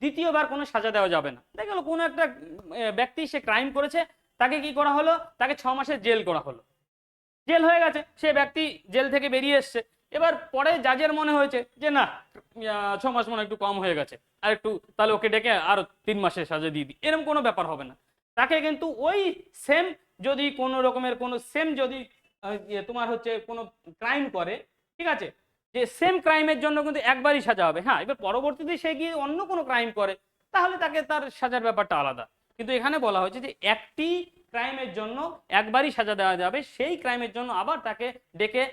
দ্বিতীয়বার কোনো সাজা দেওয়া যাবে না। দেখা গেল কোনো একটা ব্যক্তি সে ক্রাইম করেছে, তাকে কি করা হলো? তাকে 6 মাসের জেল করা হলো, জেল হয়ে গেছে, সে ব্যক্তি জেল থেকে বেরিয়ে এসছে। এবার পরে জাজের মনে হয়েছে যে না 6 মাস মনে একটু কম হয়ে গেছে, আর একটু তাহলে ওকে ডেকে আরো 3 মাসের সাজা দিয়ে দিই, এরকম কোনো ব্যাপার হবে না। তাকে কিন্তু ওই সেম যদি কোনো রকমের কোনো সেম যদি তোমার হচ্ছে কোনো ক্রাইম করে, ঠিক আছে, যে সেম ক্রাইমের জন্য কিন্তু একবারই সাজা হবে। হ্যাঁ, এবার পরবর্তীতে সে গিয়ে অন্য কোনো ক্রাইম করে তাহলে তাকে তার সাজার ব্যাপারটা আলাদা। কিন্তু এখানে বলা হয়েছে যে একটি ক্রাইমের জন্য একবারই সাজা দেওয়া যাবে, সেই ক্রাইমের জন্য আবার তাকে ডেকে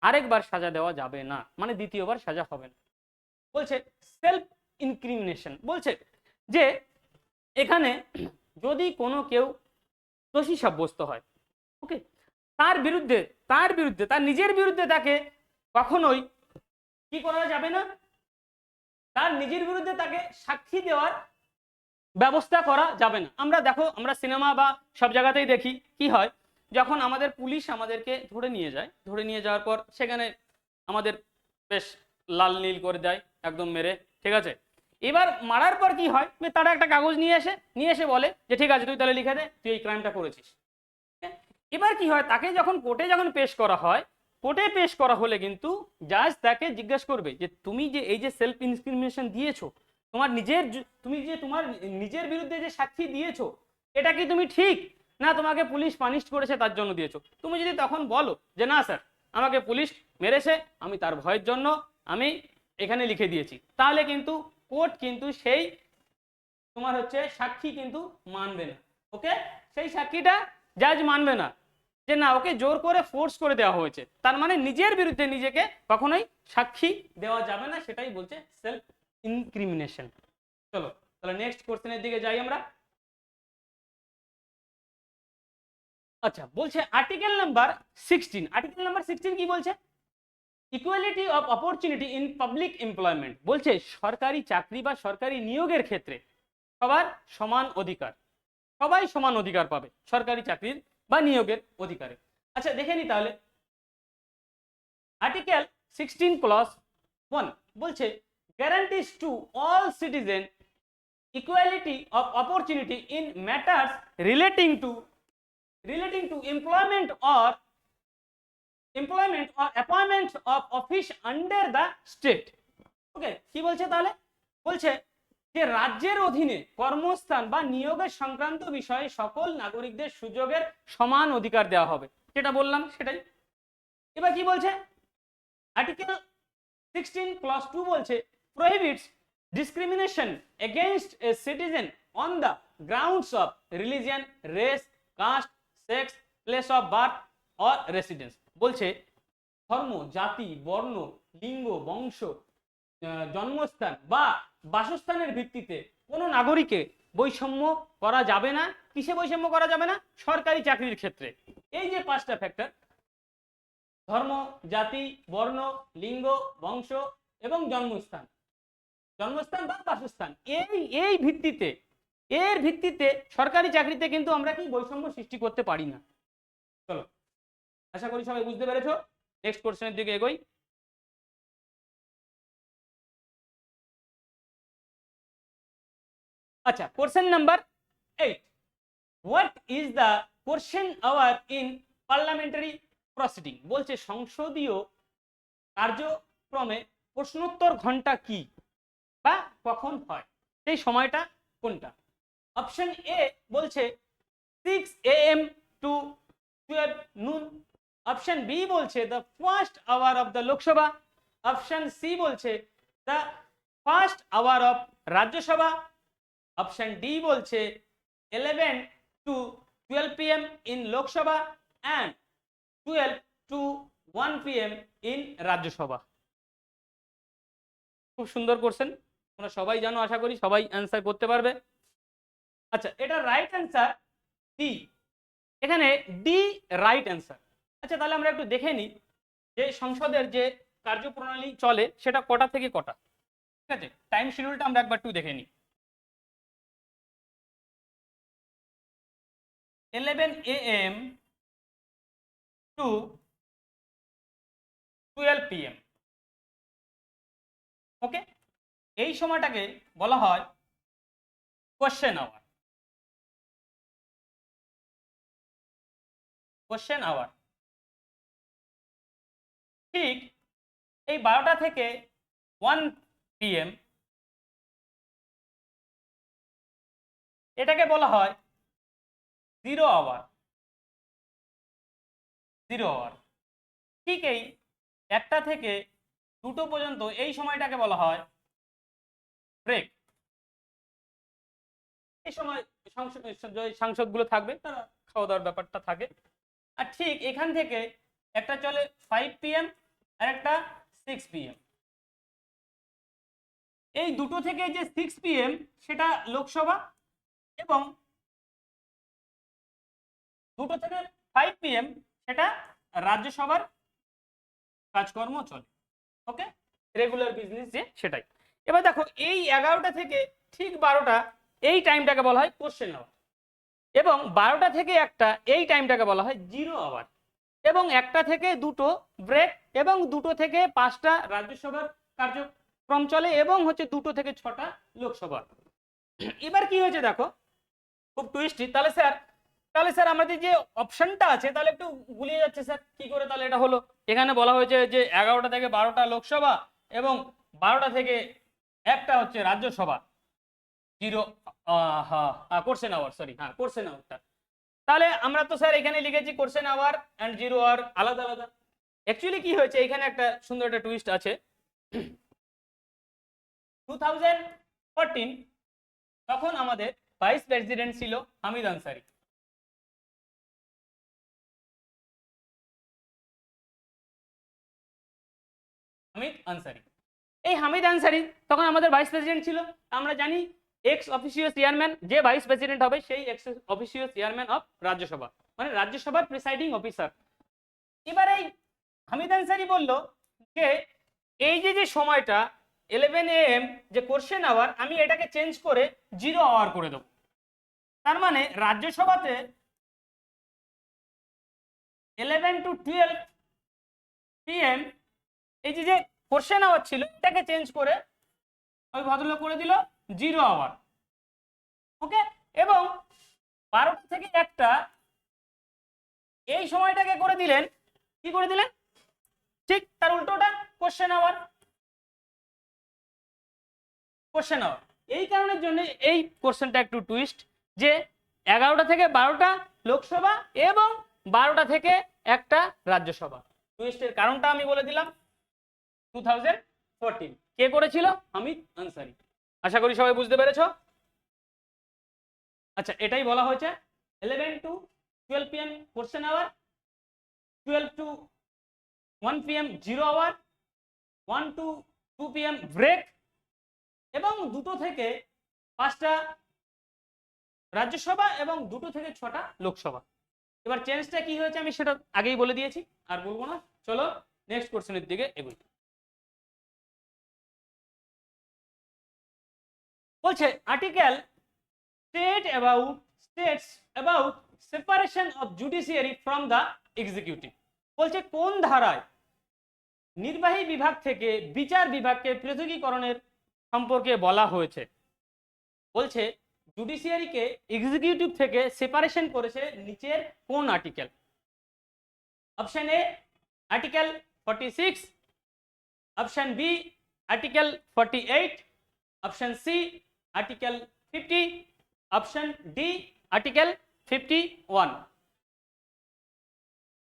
আরেকবার সাজা দেওয়া যাবে না, মানে দ্বিতীয়বার সাজা হবে না। বলছে সেলফ ইনক্রিমিনেশন, বলছে যে এখানে যদি কোনো কেউ দোষী সাব্যস্ত হয়, ওকে, তার বিরুদ্ধে তার নিজের বিরুদ্ধে তাকে কখনোই কি করা যাবে না, তার নিজের বিরুদ্ধে তাকে সাক্ষী দেওয়ার ব্যবস্থা করা যাবে না। আমরা দেখো, আমরা সিনেমা বা সব জায়গাতেই দেখি কি হয়, যখন আমাদের পুলিশ আমাদেরকে ধরে নিয়ে যাওয়ার পর সেখানে আমাদের বেশ লাল নীল করে দেয় একদম মেরে, ঠিক আছে। এবার মারার পর কি হয়, তারা একটা কাগজ নিয়ে এসে বলে যে ঠিক আছে তুই তাহলে লিখে দে তুই এই ক্রাইমটা করেছিস। এবার কি হয়, তাকে যখন কোর্টে পেশ করা হয়, কোর্টে পেশ করা হলে কিন্তু জাজ তাকে জিজ্ঞাসা করবে যে তুমি যে এই যে সেলফ ইনক্রিমিনেশন দিয়েছো, তুমি যে তোমার নিজের বিরুদ্ধে যে সাক্ষী দিয়েছো, এটা কি তুমি ঠিক না তোমাকে পুলিশ পানিশ করেছে তার জন্য দিয়েছো? তুমি যদি তখন বলো যে না স্যার আমাকে পুলিশ মেরেছে, আমি তার ভয়ের জন্য আমি এখানে লিখে দিয়েছি, তাহলে কিন্তু কোর্ট কিন্তু সেই তোমার হচ্ছে সাক্ষী কিন্তু মানবে না। ওকে, সেই সাক্ষীটা জাজ মানবে না, যে না ওকে জোর করে ফোর্স করে দেওয়া হয়েছে, তার মানে নিজের বিরুদ্ধে নিজেকে কখনোই সাক্ষী দেওয়া যাবে না, সেটাই বলছে সেলফ ইনক্রিমিনেশন। চলো তাহলে নেক্সট কোশ্চেনের দিকে যাই আমরা। আচ্ছা, বলছে আর্টিকেল নাম্বার 16 কি বলছে? Equality of opportunity in public employment, বলছে সরকারি চাকরি বা সরকারি নিয়োগের ক্ষেত্রে সবার সমান অধিকার, সবাই সমান অধিকার পাবে সরকারি চাকরির বা নিয়োগের অধিকারে। আচ্ছা দেখে নি তাহলে আর্টিকেল 16 + 1 বলছে guarantees to all citizen equality of opportunity in matters relating to employment or appointment of office under the state। ওকে, কি বলছে তাহলে? বলছে যে রাজ্যের অধীনে কর্মস্থান বা নিয়োগের সংক্রান্ত বিষয়ে সকল নাগরিকদের সুযোগের সমান অধিকার দেওয়া হবে, যেটা বললাম সেটাই। এবার কি বলছে? আর্টিকেল 16 + 2 বলছে prohibits discrimination against a citizen on the grounds of religion, race, caste, sex, place of birth or residence। বলছে ধর্ম, জাতি, বর্ণ, লিঙ্গ, বংশ, জন্মস্থান বা বাসস্থানের ভিত্তিতে কোনো নাগরিকে বৈষম্য করা যাবে না। কিসে বৈষম্য করা যাবে না? সরকারি চাকরির ক্ষেত্রে। এই যে 5টা ফ্যাক্টর, ধর্ম, জাতি, বর্ণ, লিঙ্গ, বংশ এবং জন্মস্থান বা বাসস্থান, এই ভিত্তিতে, এর ভিত্তিতে সরকারি চাকরিতে কিন্তু আমরা কি বৈষম্য সৃষ্টি করতে পারি না। চলো, আশা করি সবাই বুঝতে পেরেছো। নেক্সট কোশ্চেনের দিকে এগোই। আচ্ছা, question number 8, what is the question hour in parliamentary proceeding? বলছে সংসদীয় কার্যক্রমে প্রশ্নোত্তর ঘন্টা কি বা কখন হয়, সেই সময়টা কোনটা? অপশন এ বলছে 6 AM to 12 noon। Option B বলছে the first hour of the Lok Sabha. Option C বলছে the first hour of Rajya Sabha. Option D বলছে 11 to 12 PM in Lok Sabha and 12 to 1 PM in Rajya Sabha. খুব সুন্দর কোশ্চেন, তোমরা সবাই জানো, আশা করি সবাই অ্যান্সার করতে পারবে। আচ্ছা, এটা রাইট অ্যান্সার ডি, এখানে ডি রাইট অ্যান্সার। আচ্ছা, তাহলে আমরা একটু দেখে নিই যে সংসদের যে কার্যপ্রণালী চলে সেটা কটা থেকে কটা। ঠিক আছে, টাইম শিডিউলটা আমরা একবার একটু দেখে নিই। 11 AM to 12 PM। ওকে, এই সময়টাকে বলা হয় কোশ্চেন আওয়ার। Question hour. ঠিক এই 12টা থেকে 1 PM এটাকে বলা হয় 0 আওয়ার। 0 আওয়ার। ঠিক এই 1টা থেকে 2টো পর্যন্ত এই সময়টাকে বলা হয় ব্রেক। এই সময় সাংসদগুলো থাকবে, তারা খাওয়া দাওয়ার ব্যাপারটা থাকে। আর ঠিক এখান থেকে একটা চলে 5 PM আর একটা 6 PM। এই দুটো থেকে যে 6 PM সেটা লোকসভা এবং দুটো থেকে 5 PM সেটা রাজ্যসভার কাজকর্ম চলে। ওকে, রেগুলার বিজনেস যে সেটাই। এবার দেখো এই 11টা থেকে ঠিক 12টা এই টাইমটাকে বলা হয় কোশ্চেন আওয়ার, এবং 12টা থেকে 1টা এই টাইমটাকে বলা হয় 0 আওয়ার, এবং 1টা থেকে 2টো ব্রেক, এবং 2টো থেকে 5টা রাজ্যসভার কার্যক্রম চলে, এবং হচ্ছে 2টো থেকে 6টা লোকসভা। এবার কি হয়েছে দেখো, খুব টুইস্টি। তাহলে স্যার আমাদের যে অপশনটা আছে তাহলে একটু গুলিয়ে যাচ্ছে স্যার, কি করে তাহলে এটা হলো? এখানে বলা হয়েছে যে 11টা থেকে 12টা লোকসভা এবং 12টা থেকে 1টা হচ্ছে রাজ্যসভা। 0 কোশ্চেন আওয়ার, সরি, হ্যাঁ কোশ্চেন আওয়ারটা। তাহলে আমরা তো স্যার এখানে লিখেছি কোশ্চেন আওয়ার এন্ড 0 আওয়ার আলাদা আলাদা। অ্যাকচুয়ালি কি হয়েছে, এখানে একটা সুন্দর একটা টুইস্ট আছে। 2014 তখন আমাদের ভাইস প্রেসিডেন্ট ছিল হামিদ আনসারি। হামিদ আনসারি, এই হামিদ আনসারি তখন আমাদের ভাইস প্রেসিডেন্ট ছিল। আমরা জানি এক্স অফিসিও চেয়ারম্যান, যে ভাইস প্রেসিডেন্ট হবে সেই x officio chairman of Rajya Sabha, মানে রাজ্যসভার প্রিসাইডিং অফিসার। এবার এই হামিদ আনসারি বলল যে এই যে সময়টা 11 AM যে কোশ্চেন আওয়ার, আমি এটাকে চেঞ্জ করে 0 আওয়ার করে দেবো। তার মানে রাজ্যসভাতে 11 to 12 PM এই যে কোশ্চেন আওয়ার ছিল, এটাকে চেঞ্জ করে ওই ভদ্রলোক করে দিল 0 আওয়ার। ওকে, এবং 12টা থেকে 1টা এই সময়টাকে করে দিলেন, কি করে দিলেন, ঠিক তার উল্টোটা কোশ্চেন আওয়ার। কোশ্চেন আওয়ার এই কারণের জন্য এই কোশ্চেনটা একটু টুইস্ট, যে 11টা থেকে 12টা লোকসভা এবং 12টা থেকে 1টা রাজ্যসভা। টুইস্টের কারণটা আমি বলে দিলাম, 2014 কে করেছিল, হামিদ আনসারি। আশা করি সবাই বুঝতে পেরেছো। আচ্ছা, এটাই বলা হয়েছে 11 to 12 PM question hour, 12 to 1 PM 0 hour, 1 to 2 PM break, এবং 2টো থেকে 5টা রাজ্যসভা এবং 2টো থেকে 6টা লোকসভা। এবার চেঞ্জটা কি হয়েছে আমি সেটা আগেই বলে দিয়েছি, আর বলবো না। চলো নেক্সট কোশ্চেনের দিকে এগোই। বলছে article states about separation of judiciary from the executive. বলছে কোন ধারায় নির্বাহী বিভাগ থেকে বিচার বিভাগকে পৃথকীকরণের সম্পর্কে বলা হয়েছে। বলছে জুডিশিয়ারিকে এক্সিকিউটিভ থেকে সেপারেশন করেছে নিচের কোন article. Option A article 46, option B article 48, option C article 50, option D article 51।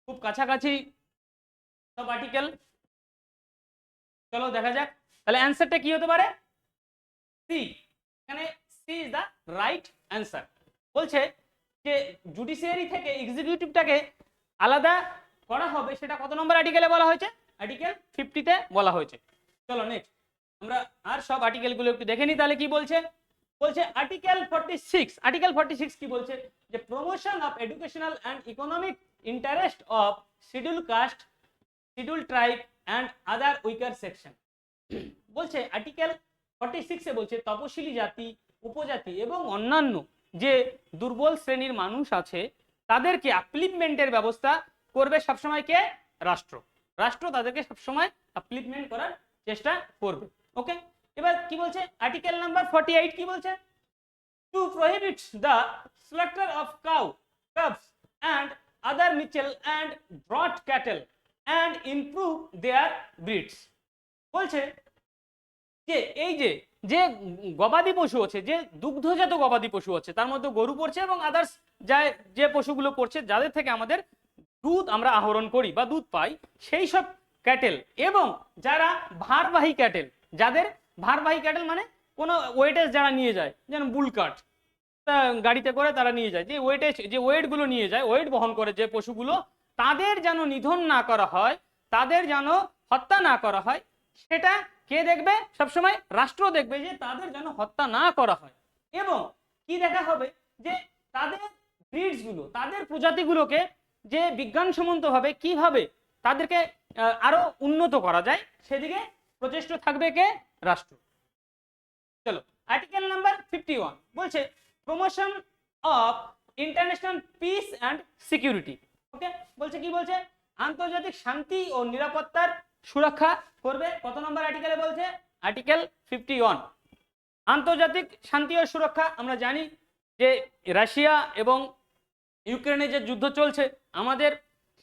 খুব কাছাকাছি সব আর্টিকেল। চলো দেখা যাক তাহলে অ্যান্সারটা কি হতে পারে, সি। এখানে C is the right answer. বলছে যে জুডিশিয়ারি থেকে এক্সিকিউটিভটাকে আলাদা করা হবে, সেটা কত নম্বর আর্টিকেলে বলা হয়েছে, আর্টিকেল 50-তে বলা হয়েছে। চলো নেক্সট আমরা আর সব আর্টিকেলগুলো একটু দেখে নিই। তাহলে কি বলছে, বলছে আর্টিকেল 46। আর্টিকেল 46 কি বলছে, যে promotion of educational and economic interest of schedule caste, schedule tribe and other weaker section. বলছে আর্টিকেল 46 এ বলছে তপশিলি জাতি, উপজাতি এবং অন্যান্য যে দুর্বল শ্রেণীর মানুষ আছে তাদেরকে আপলিফমেন্টের ব্যবস্থা করবে সবসময় কে, রাষ্ট্র। রাষ্ট্র তাদেরকে সবসময় আপলিফমেন্ট করার চেষ্টা করবে। ওকে, এবার কি বলছে আর্টিকেল নাম্বার 48 কি বলছে, to prohibit the slaughter of cow, calves and other mitchell and draught cattle and improve their breeds। বলছে যে এই যে যে গবাদি পশু আছে, যে দুগ্ধজাত গবাদি পশু আছে, তার মধ্যে গরু পড়ছে এবং আদার্স যে পশুগুলো পড়ছে, যাদের থেকে আমাদের দুধ আমরা আহরণ করি বা দুধ পাই, সেই সব ক্যাটেল এবং যারা ভারবাহী ক্যাটেল, যাদের ভারবাহী ক্যাটেল মানে কোনো ওয়েটেজ যারা নিয়ে যায়, যেমন বুলকাট গাড়িতে করে তারা নিয়ে যায়, যে ওয়েটেজ যে ওয়েটগুলো নিয়ে যায়, ওয়েট বহন করে যে পশুগুলো, তাদের যেন নিধন না করা হয়, তাদের যেন হত্যা না করা হয়, সেটা কে দেখবে, সবসময় রাষ্ট্র দেখবে, যে তাদের যেন হত্যা না করা হয়। এবং কি দেখা হবে, যে তাদের ব্রিডস গুলো, তাদের প্রজাতিগুলোকে যে বিজ্ঞানসম্মতভাবে কিভাবে তাদেরকে আরো উন্নত করা যায়, সেদিকে প্রচেষ্ট থাকবে কে, রাষ্ট্র। চলো আর্টিকেল নাম্বার 51 বলছে promotion of international peace and security. Okay, বলছে কি বলছে, আন্তর্জাতিক শান্তি ও নিরাপত্তার সুরক্ষা করবে। কত নম্বর আর্টিকেলে বলছে, আর্টিকেল 51। আন্তর্জাতিক শান্তি ও সুরক্ষা, আমরা জানি যে রাশিয়া এবং ইউক্রেনে যে যুদ্ধ চলছে, আমাদের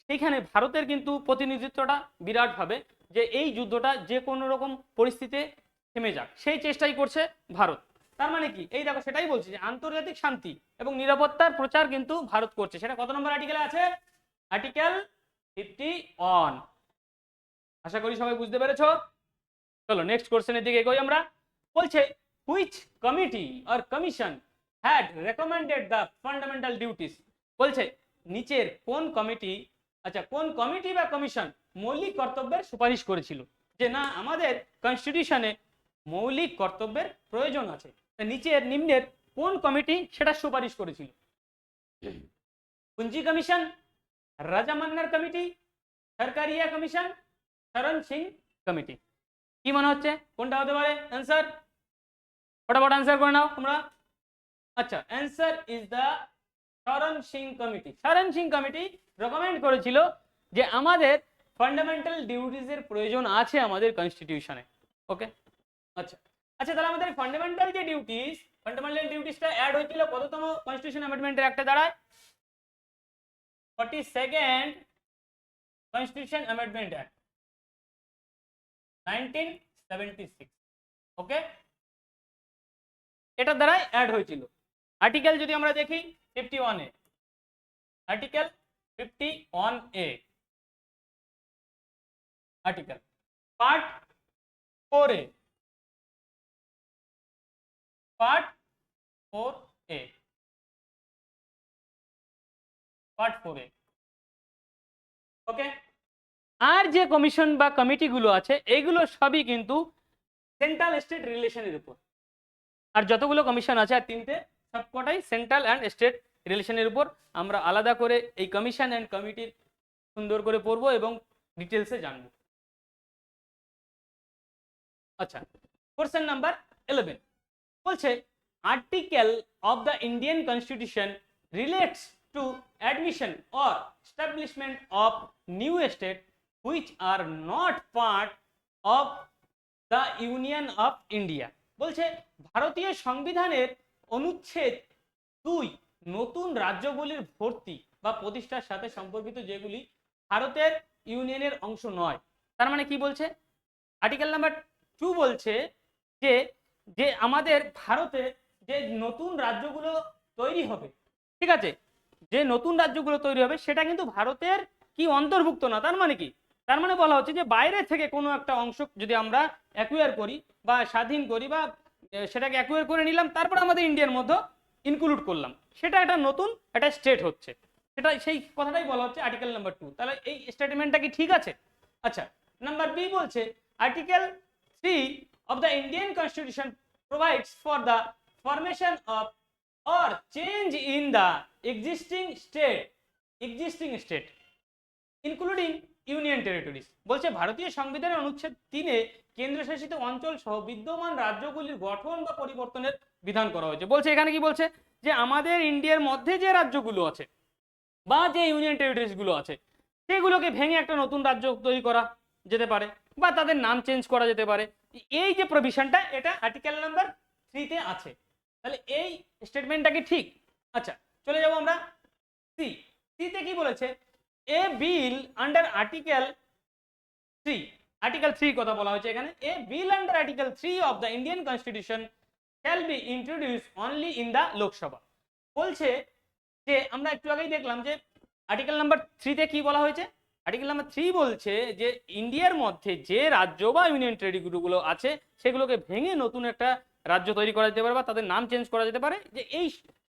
সেইখানে ভারতের কিন্তু প্রতিনিধিত্বটা বিরাটভাবে, যে এই যুদ্ধটা যে কোনো রকম পরিস্থিতিতে থেমে যাক, সেই চেষ্টাই করছে ভারত। তার মানে কি, এই দেখো সেটাই বলছি, যে আন্তর্জাতিক শান্তি এবং নিরাপত্তার প্রচার কিন্তু ভারত করছে। সেটা কত নম্বর আর্টিকেলে আছে, আর্টিকেল 51। আশা করি সবাই বুঝতে পেরেছো। চলো নেক্সট কোশ্চেনের দিকে এগোই আমরা। বলছে which committee or commission had recommended the fundamental duties. বলছে নিচের কোন কমিটি, আচ্ছা কোন কমিটি বা কমিশন মৌলিক কর্তব্যের সুপারিশ করেছিল, যে না আমাদের কনস্টিটিউশনে মৌলিক কর্তব্যের প্রয়োজন আছে। নিচের নিম্নের কোন কমিটি সেটা সুপারিশ করেছিল, পুঞ্জি কমিশন, রাজা মান্নার কমিটি, সরকারিয়া কমিশন, শরণ সিং কমিটি। কি মনে হচ্ছে কোনটা হতে পারে অ্যান্সার? ফটাফট অ্যান্সার করে নাও তোমরা। আচ্ছা, অ্যান্সার ইজ দ্য শরণ সিং কমিটি। শরণ সিং কমিটি রেকমেন্ড করেছিল যে আমাদের ফান্ডামেন্টাল ডিউটিজের প্রয়োজন আছে আমাদের কনস্টিটিউশনে। ওকে, আচ্ছা আচ্ছা, তাহলে আমাদের ফান্ডামেন্টাল ডিউটিসটা অ্যাড হয়েছিল কততম কনস্টিটিউশন অ্যামেন্ডমেন্টের একটা দাঁড়ায়? 42nd constitution amendment act 1976। ওকে, এটার দ্বারাই অ্যাড হয়েছিল। আর্টিকেল যদি আমরা দেখি 51A, article 51A, article part 4A, part 4A, part 4A। ওকে, আর যে কমিশন বা কমিটিগুলো আছে এইগুলো সবই কিন্তু সেন্ট্রাল স্টেট রিলেশনের উপর। আর যতগুলো কমিশন আছে আর তিনটে, সবকটাই সেন্ট্রাল অ্যান্ড স্টেট রিলেশনের উপর। আমরা আলাদা করে এই কমিশন অ্যান্ড কমিটির সুন্দর করে পড়বো এবং ডিটেলসে জানবো। আচ্ছা, কোশ্চেন নাম্বার 11 বলছে article of the Indian constitution relates to admission or establishment of new state which are not part of the union of India. বলছে ভারতীয় সংবিধানের অনুচ্ছেদ 2 নতুন রাজ্যগুলির ভর্তি বা প্রতিষ্ঠার সাথে সম্পর্কিত যেগুলি ভারতের ইউনিয়নের অংশ নয়। তার মানে কি বলছে? আর্টিকেল নাম্বার 2 বলছে যে যে আমাদের ভারতে যে নতুন রাজ্যগুলো তৈরি হবে, ঠিক আছে, যে নতুন রাজ্যগুলো তৈরি হবে সেটা কিন্তু ভারতের কি অন্তর্ভুক্ত না। তার মানে কি? তার মানে বলা হচ্ছে যে বাইরে থেকে কোনো একটা অংশ যদি আমরা অ্যাকুয়ার করি বা স্বাধীন করি বা সেটাকে অ্যাকুয়ার করে নিলাম, তারপর আমাদের ইন্ডিয়ার মধ্যে ইনক্লুড করলাম, সেটা একটা নতুন একটা স্টেট হচ্ছে। সেটা সেই কথাটাই বলা হচ্ছে আর্টিকেল নাম্বার 2। তাহলে এই স্টেটমেন্টটা কি ঠিক আছে? আচ্ছা, নাম্বার বি বলছে article 3 of the Indian Constitution provides for the formation of or change in the existing state including union territories। বলছে ভারতীয় সংবিধানের অনুচ্ছেদ 3-এ কেন্দ্রশাসিত অঞ্চল সহ বিদ্যমান রাজ্যগুলির গঠন বা পরিবর্তনের বিধান করা হয়েছে। বলছে এখানে কি বলছে যে আমাদের ইন্ডিয়ার মধ্যে যে রাজ্যগুলো আছে বা যে ইউনিয়ন টেরিটরিজ গুলো আছে সেগুলোকে ভেঙে একটা নতুন রাজ্য তৈরি করা যেতে পারে বা তাদের নাম চেঞ্জ করা যেতে পারে। এই যে প্রভিশনটা এটা আর্টিকেল নাম্বার 3-তে আছে। তাহলে এই স্টেটমেন্টটা কি ঠিক? আচ্ছা, চলে যাব আমরা সিতে। কি বলেছে? A bill under article 3, article 3 কথা বলা হয়েছে এখানে। A bill under article 3 of the Indian constitution shall be introduced only in the Lok Sabha. বলছে যে আমরা একটু আগেই দেখলাম যে আর্টিকেল নাম্বার 3-তে কি বলা হয়েছে। আর্টিকেল নাম্বার 3 বলছে যে ইন্ডিয়ার মধ্যে যে রাজ্য বা ইউনিয়ন টেরিটরিগুলো আছে সেগুলোকে ভেঙে নতুন একটা রাজ্য তৈরি করা যেতে পারে বা তাদের নাম চেঞ্জ করা যেতে পারে, যে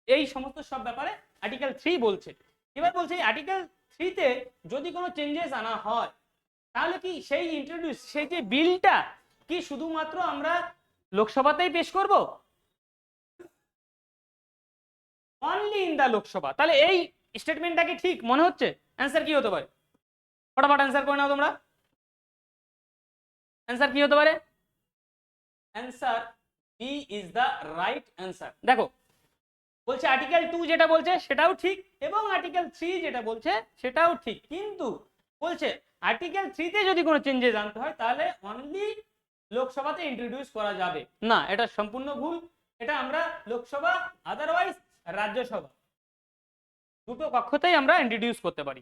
এই সমস্ত সব ব্যাপারে আর্টিকেল 3 বলছে। এবার বলছে আর্টিকেল 3-তে যদি কোনো চেঞ্জেস আনা হয় তাহলে কি সেই যে বিলটা কি শুধুমাত্র আমরা লোকসভাতেই পেশ করব? Only in the Lok Sabha. তাহলে এই স্টেটমেন্টটা কি ঠিক মনে হচ্ছে? অ্যান্সার কি হতে পারে? ফটাফট অ্যান্সার করে নাও তোমরা। অ্যান্সার কি হতে পারে? Answer B is the right answer. দেখো বলছে আর্টিকেল 2 যেটা বলছে সেটাও ঠিক এবং আর্টিকেল 3 যেটা বলছে সেটাও ঠিক, কিন্তু বলছে আর্টিকেল 3-তে যদি কোনো চেঞ্জেস আনতে হয় তাহলে অনলি লোকসভাতে ইন্ট্রোডিউস করা যাবে না। এটা সম্পূর্ণ ভুল। এটা আমরা লোকসভা আদারওয়াইজ রাজ্যসভা দুটো কক্ষতেই আমরা ইন্ট্রোডিউস করতে পারি।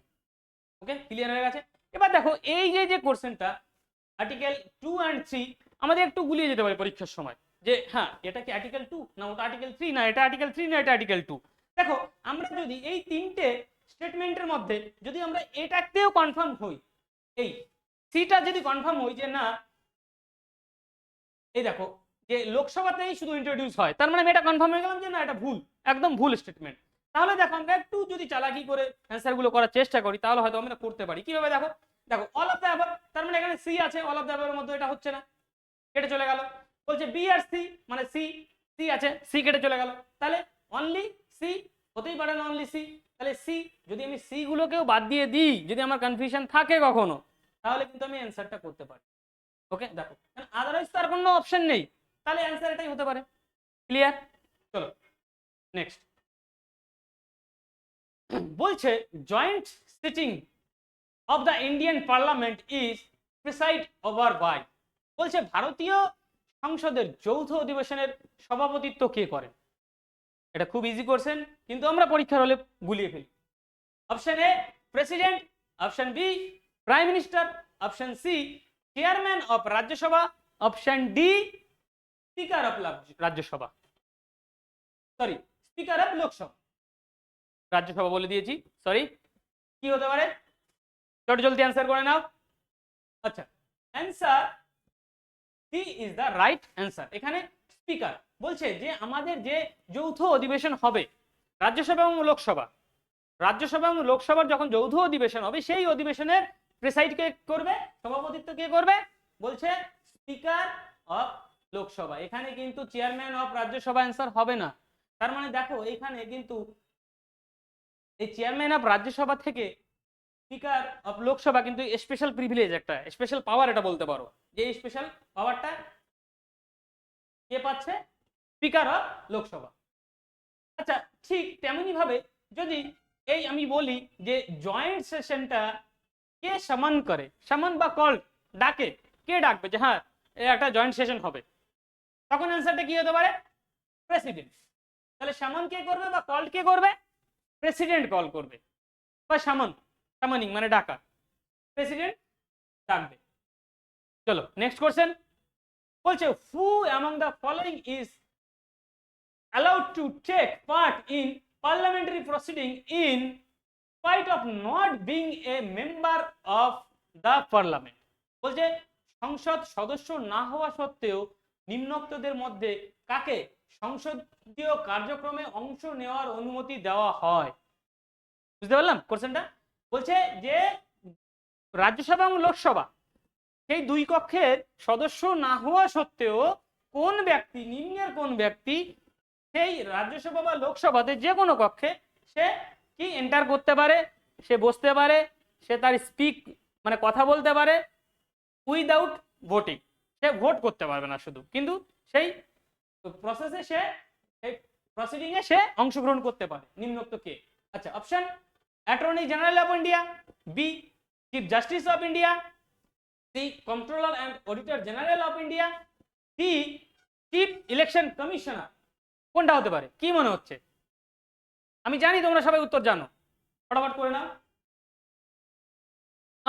ওকে, ক্লিয়ার হয়ে গেছে? এবার দেখো এই যে কোশ্চেনটা আর্টিকেল 2 and 3 আমাদের একটু গুলিয়ে যেতে পারে পরীক্ষার সময় যে হ্যাঁ এটা কি আর্টিকেল 2 না ওটা আর্টিকেল 3 না এটা আর্টিকেল 3 না এটা আর্টিকেল 2। দেখো আমরা যদি এই তিনটে স্টেটমেন্টের মধ্যে যদি আমরা এটাতেও কনফার্ম হই, এই সিটা যদি কনফার্ম হই যে না এই দেখো যে লোকসভাতেই শুধু ইন্ট্রোডিউস হয়, তার মানে আমি এটা কনফার্ম হয়ে গেলাম যে না এটা ভুল, একদম ভুল স্টেটমেন্ট। তাহলে দেখো আমরা একটু যদি চালাকি করে অ্যান্সার গুলো করার চেষ্টা করি তাহলে হয়তো আমরা করতে পারি। কিভাবে? দেখো দেখো অল অফ দ্য অ্যাবভ, তার মানে এখানে সি আছে, অল অফ দ্য অ্যাবভের মধ্যে এটা হচ্ছে না, কেটে চলে গেল। বলছে বি আর সি মানে সি আছে, সি কেটে চলে গেল। তাহলে অনলি সি হতেই পারে না, অনলি সি। তাহলে সি যদি আমি সি গুলোকেও বাদ দিয়ে দিই, যদি আমার কনফিউশন থাকে কখনো, তাহলে কিন্তু আমি অ্যান্সারটা করতে পারি। ওকে, দেখো আদারওয়াইজ তো আর কোনো অপশন নেই, তাহলে অ্যান্সার এটাই হতে পারে। ক্লিয়ার? চলো নেক্সট। বলছে joint sitting of the Indian parliament is preside over by. বলছে ভারতীয় সংসদের যৌথ অধিবেশনের সভাপতিত্ব কে করেন? এটা খুব ইজি কোশ্চেন, কিন্তু আমরা পরীক্ষার হলে গুলিয়ে ফেলি। Option A president, option B prime minister, option C chairman of Rajya Sabha, option D speaker of Rajya Sabha, sorry speaker of Lok Sabha. Rajya Sabha বলে দিয়েছি, সরি। কি হতে পারে? চট জলদি অ্যান্সার করে নাও। আচ্ছা, answer C is the right answer. এখানে স্পিকার বলছে যে আমাদের যে যৌথ অধিবেশন হবে রাজ্যসভা এবং লোকসভা, রাজ্যসভা এবং লোকসভার যখন যৌথ অধিবেশন হবে সেই অধিবেশনের প্রেসাইড কে করবে, সভাপতিত্ব কে করবে? বলছে স্পিকার অফ লোকসভা। এখানে কিন্তু চেয়ারম্যান অফ রাজ্যসভা অ্যান্সার হবে না। তার মানে দেখো এখানে কিন্তু এই চেয়ারম্যান অফ রাজ্যসভা থেকে স্পিকার অফ লোকসভা কিন্তু স্পেশাল প্রিভিলেজ, একটা স্পেশাল পাওয়ার এটা বলতে পারো, যে এই স্পেশাল পাওয়ারটা কে পাচ্ছে? Speaker of Lok Sabha. আচ্ছা, ঠিক তেমনি ভাবে যদি এই আমি বলি যে জয়েন্ট সেশনটা কে সামান করে, সামান বা কল ডাকে, কে ডাকবে যে হ্যাঁ একটা জয়েন্ট সেশন হবে, তখন অ্যান্সারটা কি হতে পারে? প্রেসিডেন্ট। তাহলে সামান কে করবে বা কল কে করবে? প্রেসিডেন্ট কল করবে, বা সামান, সামানিং মানে ডাকা, প্রেসিডেন্ট ডাকবে। চলো নেক্সট কোশ্চেন। বলছে হু among the following is allowed to take part in parliamentary proceeding in spite of not being a member of the parliament। বলছে সংসদ সদস্য না হওয়া সত্ত্বেও নিম্নোক্তদের মধ্যে কাকে সংসদীয় কার্যক্রমে অংশ নেওয়ার অনুমতি দেওয়া হয়? বুঝতে পারলাম কোশ্চেনটা? বলছে যে রাজ্যসভা এবং লোকসভা সেই দুই কক্ষের সদস্য না হওয়া সত্ত্বেও কোন ব্যক্তি, নিম্নের কোন ব্যক্তি সেই রাজ্যসভা বা লোকসভাতে যে কোনো কক্ষে সে কি এন্টার করতে পারে, সে বসতে পারে, সে তার স্পিক মানে কথা বলতে পারে উইদাউট ভোটিং। সে ভোট করতে পারবে না শুধু, কিন্তু সেই প্রসেসে সে সেই প্রসিডিং এ সে অংশগ্রহণ করতে পারে। নিম্নোক্ত কে? আচ্ছা, option attorney general of India, B chief justice of India, C controller and auditor general of India, C chief election commissioner. কোনটা হতে পারে? কি মনে হচ্ছে? আমি জানি তোমরা সবাই উত্তর জানো, ফটাফট করে নাও।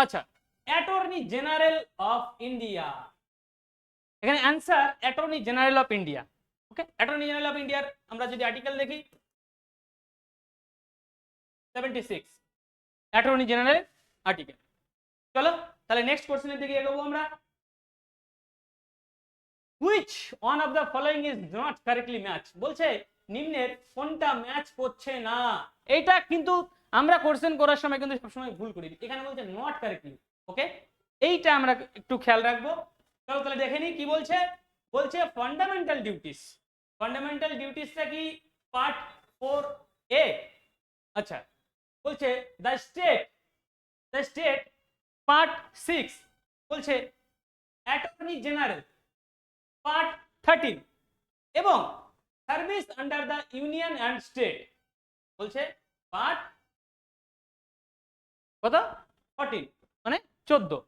আচ্ছা, অ্যাটর্নি জেনারেল অফ ইন্ডিয়া। এখানে answer attorney general of India. Okay, attorney general of ইন্ডিয়ার আমরা যদি আর্টিকেল দেখি 76, অ্যাটর্নি জেনারেল আর্টিকেল। চলো তাহলে নেক্সট কোশ্চেনের দিকে এগোবো আমরা। which one of the following is not correctly match? বলছে নিম্নের কোনটা ম্যাচ করছে না। এটা কিন্তু আমরা কোশ্চেন করার সময় কিন্তু সবসময় ভুল করি। এখানে বলছে নট কারেক্টলি। ওকে, এইটা আমরা একটু খেয়াল রাখবো। চলো তাহলে দেখে নিই কি বলছে। বলছে ফান্ডামেন্টাল ডিউটিস। ফান্ডামেন্টাল ডিউটিসটা কি? Part 4A। আচ্ছা, বলছে দ্য স্টেট পার্ট 6। বলছে অ্যাটর্নি জেনারেল পার্ট 13 এবং service under the union and state বলছে পার্ট কত? 14 মানে 14।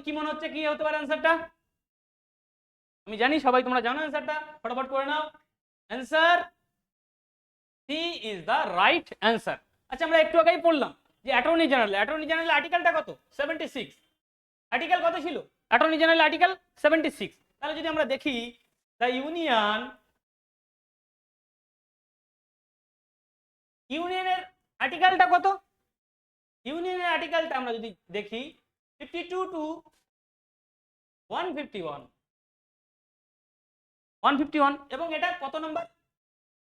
কি মনে হচ্ছে কি হতে পারে অ্যান্সারটা? আমি জানি সবাই তোমরা জানো অ্যান্সারটা, ফটাফট করে নাও। Answer C is the right answer. আচ্ছা, আমরা একটু আগেই পড়লাম যে অ্যাটর্নি জেনারেল আর্টিকেলটা কত? 76। আর্টিকেল কত ছিল? Attorney general article 76। তাহলে যদি আমরা দেখি দ্য ইউনিয়নের আর্টিকেলটা কত? ইউনিয়নের আর্টিকেলটা আমরা যদি দেখি 52 টু 151 এবং এটা কত নম্বর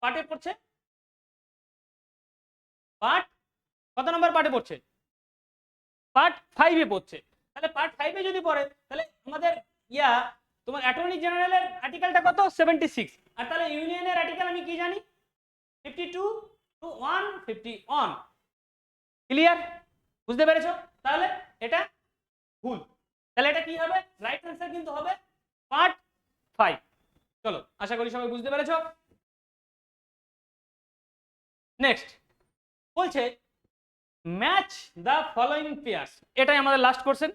পার্টে পড়ছে? পার্ট কত নম্বর পার্টে পড়ছে? পার্ট 5 এ পড়ছে। তাহলে পার্ট 5 এ যদি পড়ে তাহলে আমাদের তোমার অ্যাটর্নি জেনারেলের আর্টিকেলটা কত? 76। আর তাহলে ইউনিয়নের আর্টিকেল আমি কি জানি? 52 টু 151। ক্লিয়ার? বুঝতে পেরেছো? তাহলে এটা ভুল। তাহলে এটা কি হবে? রাইট অ্যান্সার কিন্তু হবে পার্ট 5। চলো, আশা করি সবাই বুঝতে পেরেছো। নেক্সট বলছে ম্যাচ দ্য ফলোইং পেয়ার্স, এটাই আমাদের লাস্ট কোশ্চেন।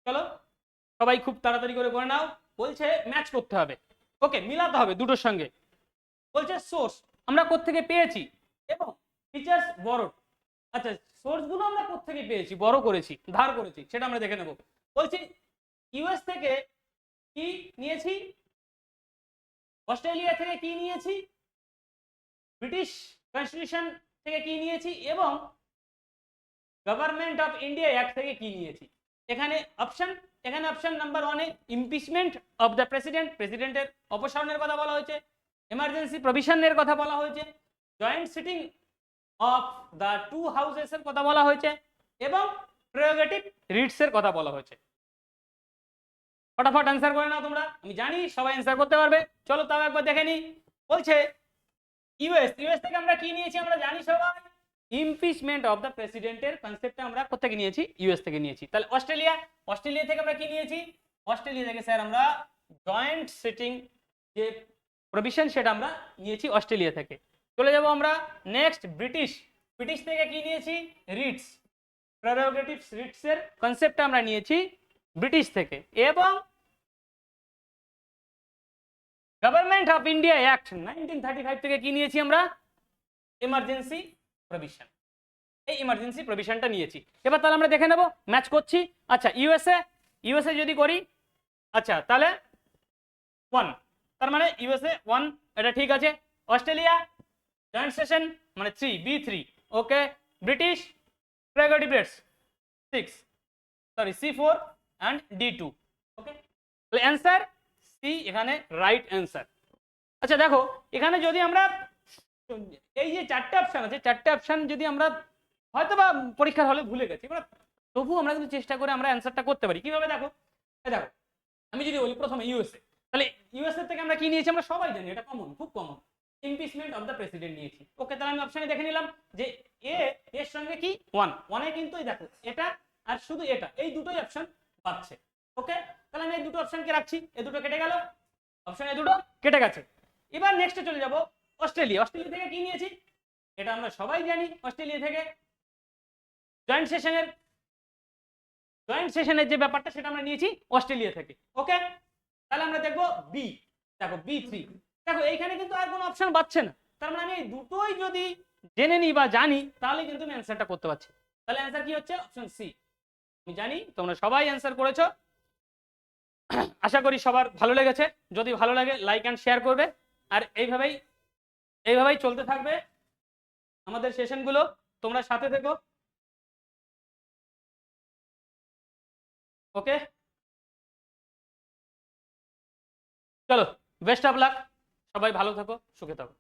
চলো সবাই খুব তাড়াতাড়ি করে নাও। বলছে ম্যাচ করতে হবে, ওকে, মিলাতে হবে দুটোর সঙ্গে। বলছে সোর্স আমরা কোত্থেকে পেয়েছি এবং ফিচার্স বরোড। আচ্ছা, সোর্স গুলো আমরা কোত্থেকে পেয়েছি, বড় করেছি, ধার করেছি, সেটা আমরা দেখে নেব। বলছি ইউএস থেকে কি নিয়েছি, অস্ট্রেলিয়া থেকে কি নিয়েছি, ব্রিটিশ কনস্টিটিউশন থেকে কি নিয়েছি এবং গভর্নমেন্ট অফ ইন্ডিয়া অ্যাক্ট থেকে কি নিয়েছি। এখানে option number 1 A impeachment of the president, প্রেসিডেন্টের অপসারণের কথা বলা হয়েছে, এমার্জেন্সি প্রভিশনের কথা বলা হয়েছে, joint sitting of the two houses এর কথা বলা হয়েছে এবং প্রেরোগেটিভ রিটস এর কথা বলা হয়েছে। ফটাফট অ্যান্সার করে নাও তোমরা, আমি জানি সবাই অ্যান্সার করতে পারবে। চলো তাও একবার দেখে নিই। বলছে ইউএস থেকে আমরা কি নিয়েছি, আমরা জানি সবাই ইমপিচমেন্ট অফ দ্য প্রেসিডেন্টের কনসেপ্টটা আমরা কোথা থেকে নিয়েছি, ইউএস থেকে নিয়েছি। তাহলে অস্ট্রেলিয়া থেকে আমরা কি নিয়েছি, অস্ট্রেলিয়া থেকে স্যার আমরা জয়েন্ট সিটিং যে প্রভিশন সেটা আমরা নিয়েছি অস্ট্রেলিয়া থেকে। চলে যাব আমরা নেক্সট ব্রিটিশ থেকে কি নিয়েছি, রিটস, প্রেরোগেটিভস রিটস এর কনসেপ্টটা আমরা নিয়েছি ব্রিটিশ থেকে। এবং গভর্নমেন্ট অফ ইন্ডিয়া অ্যাক্ট 1935 থেকে কি নিয়েছি আমরা, এমার্জেন্সি প্রভিশন, এই এমার্জেন্সি প্রভিশনটা নিয়েছি। এবার তাহলে আমরা দেখে নেব ম্যাচ করছি। আচ্ছা ইউএসএ যদি করি, আচ্ছা তাহলে 1, তার মানে ইউএসএ 1, এটা ঠিক আছে। অস্ট্রেলিয়া জয়েন্ট সেশন মানে 3, B3, okay. British prerogative Ritz 6, C4 and D2, ওকে। তাহলে অ্যান্সার সি এখানে রাইট অ্যান্সার। আচ্ছা দেখো এখানে যদি আমরা এই যে 4টে অপশন আছে, 4টে অপশন যদি আমরা হয়তো বা পরীক্ষার হলে ভুলে গেছি, তবু আমরা কিন্তু চেষ্টা করে আমরা অ্যান্সারটা করতে পারি। কিভাবে দেখো, দেখো আমি যদি বলি প্রথমে ইউএসএ, তাহলে ইউএসএ থেকে আমরা কি নিয়েছি, আমরা সবাই জানি এটা কমন, খুব common, impeachment of the president নিয়েছি, ওকে। তাহলে আমি অপশনে দেখে নিলাম যে এর সঙ্গে কি 1 এ কিন্তু এই দেখো এটা আর শুধু এটা, এই দুটোই অপশন পাচ্ছে, ওকে। তাহলে আমি এই দুটো অপশনকে রাখছি, এই দুটো কেটে গেল, অপশন এই দুটো কেটে গেছে। এবার নেক্সটে চলে যাব অস্ট্রেলিয়া থেকে কি নিয়েছি, এটা আমরা সবাই জানি, অস্ট্রেলিয়া থেকে জয়েন্ট সেশনের যে ব্যাপারটা সেটা আমরা নিয়েছি অস্ট্রেলিয়া থেকে, ওকে। তাহলে আমরা দেখবো দেখো B3, দেখো এইখানে কিন্তু আর কোনো অপশন পাচ্ছে না, তার মানে আমি এই দুটোই যদি জেনে নিই বা জানি তাহলে কিন্তু আমি অ্যান্সারটা করতে পারছি। তাহলে অ্যান্সার কি হচ্ছে, অপশন সি। আমি জানি তোমরা সবাই অ্যান্সার করেছো, আশা করি সবার ভালো লেগেছে। যদি ভালো লাগে লাইক অ্যান্ড শেয়ার করবে, আর এইভাবেই চলতে থাকবে আমাদের সেশনগুলো, তোমরা সাথে থেকো, ওকে। চলো বেস্ট অফ লাক, সবাই ভালো থাকো, সুখে থাকো।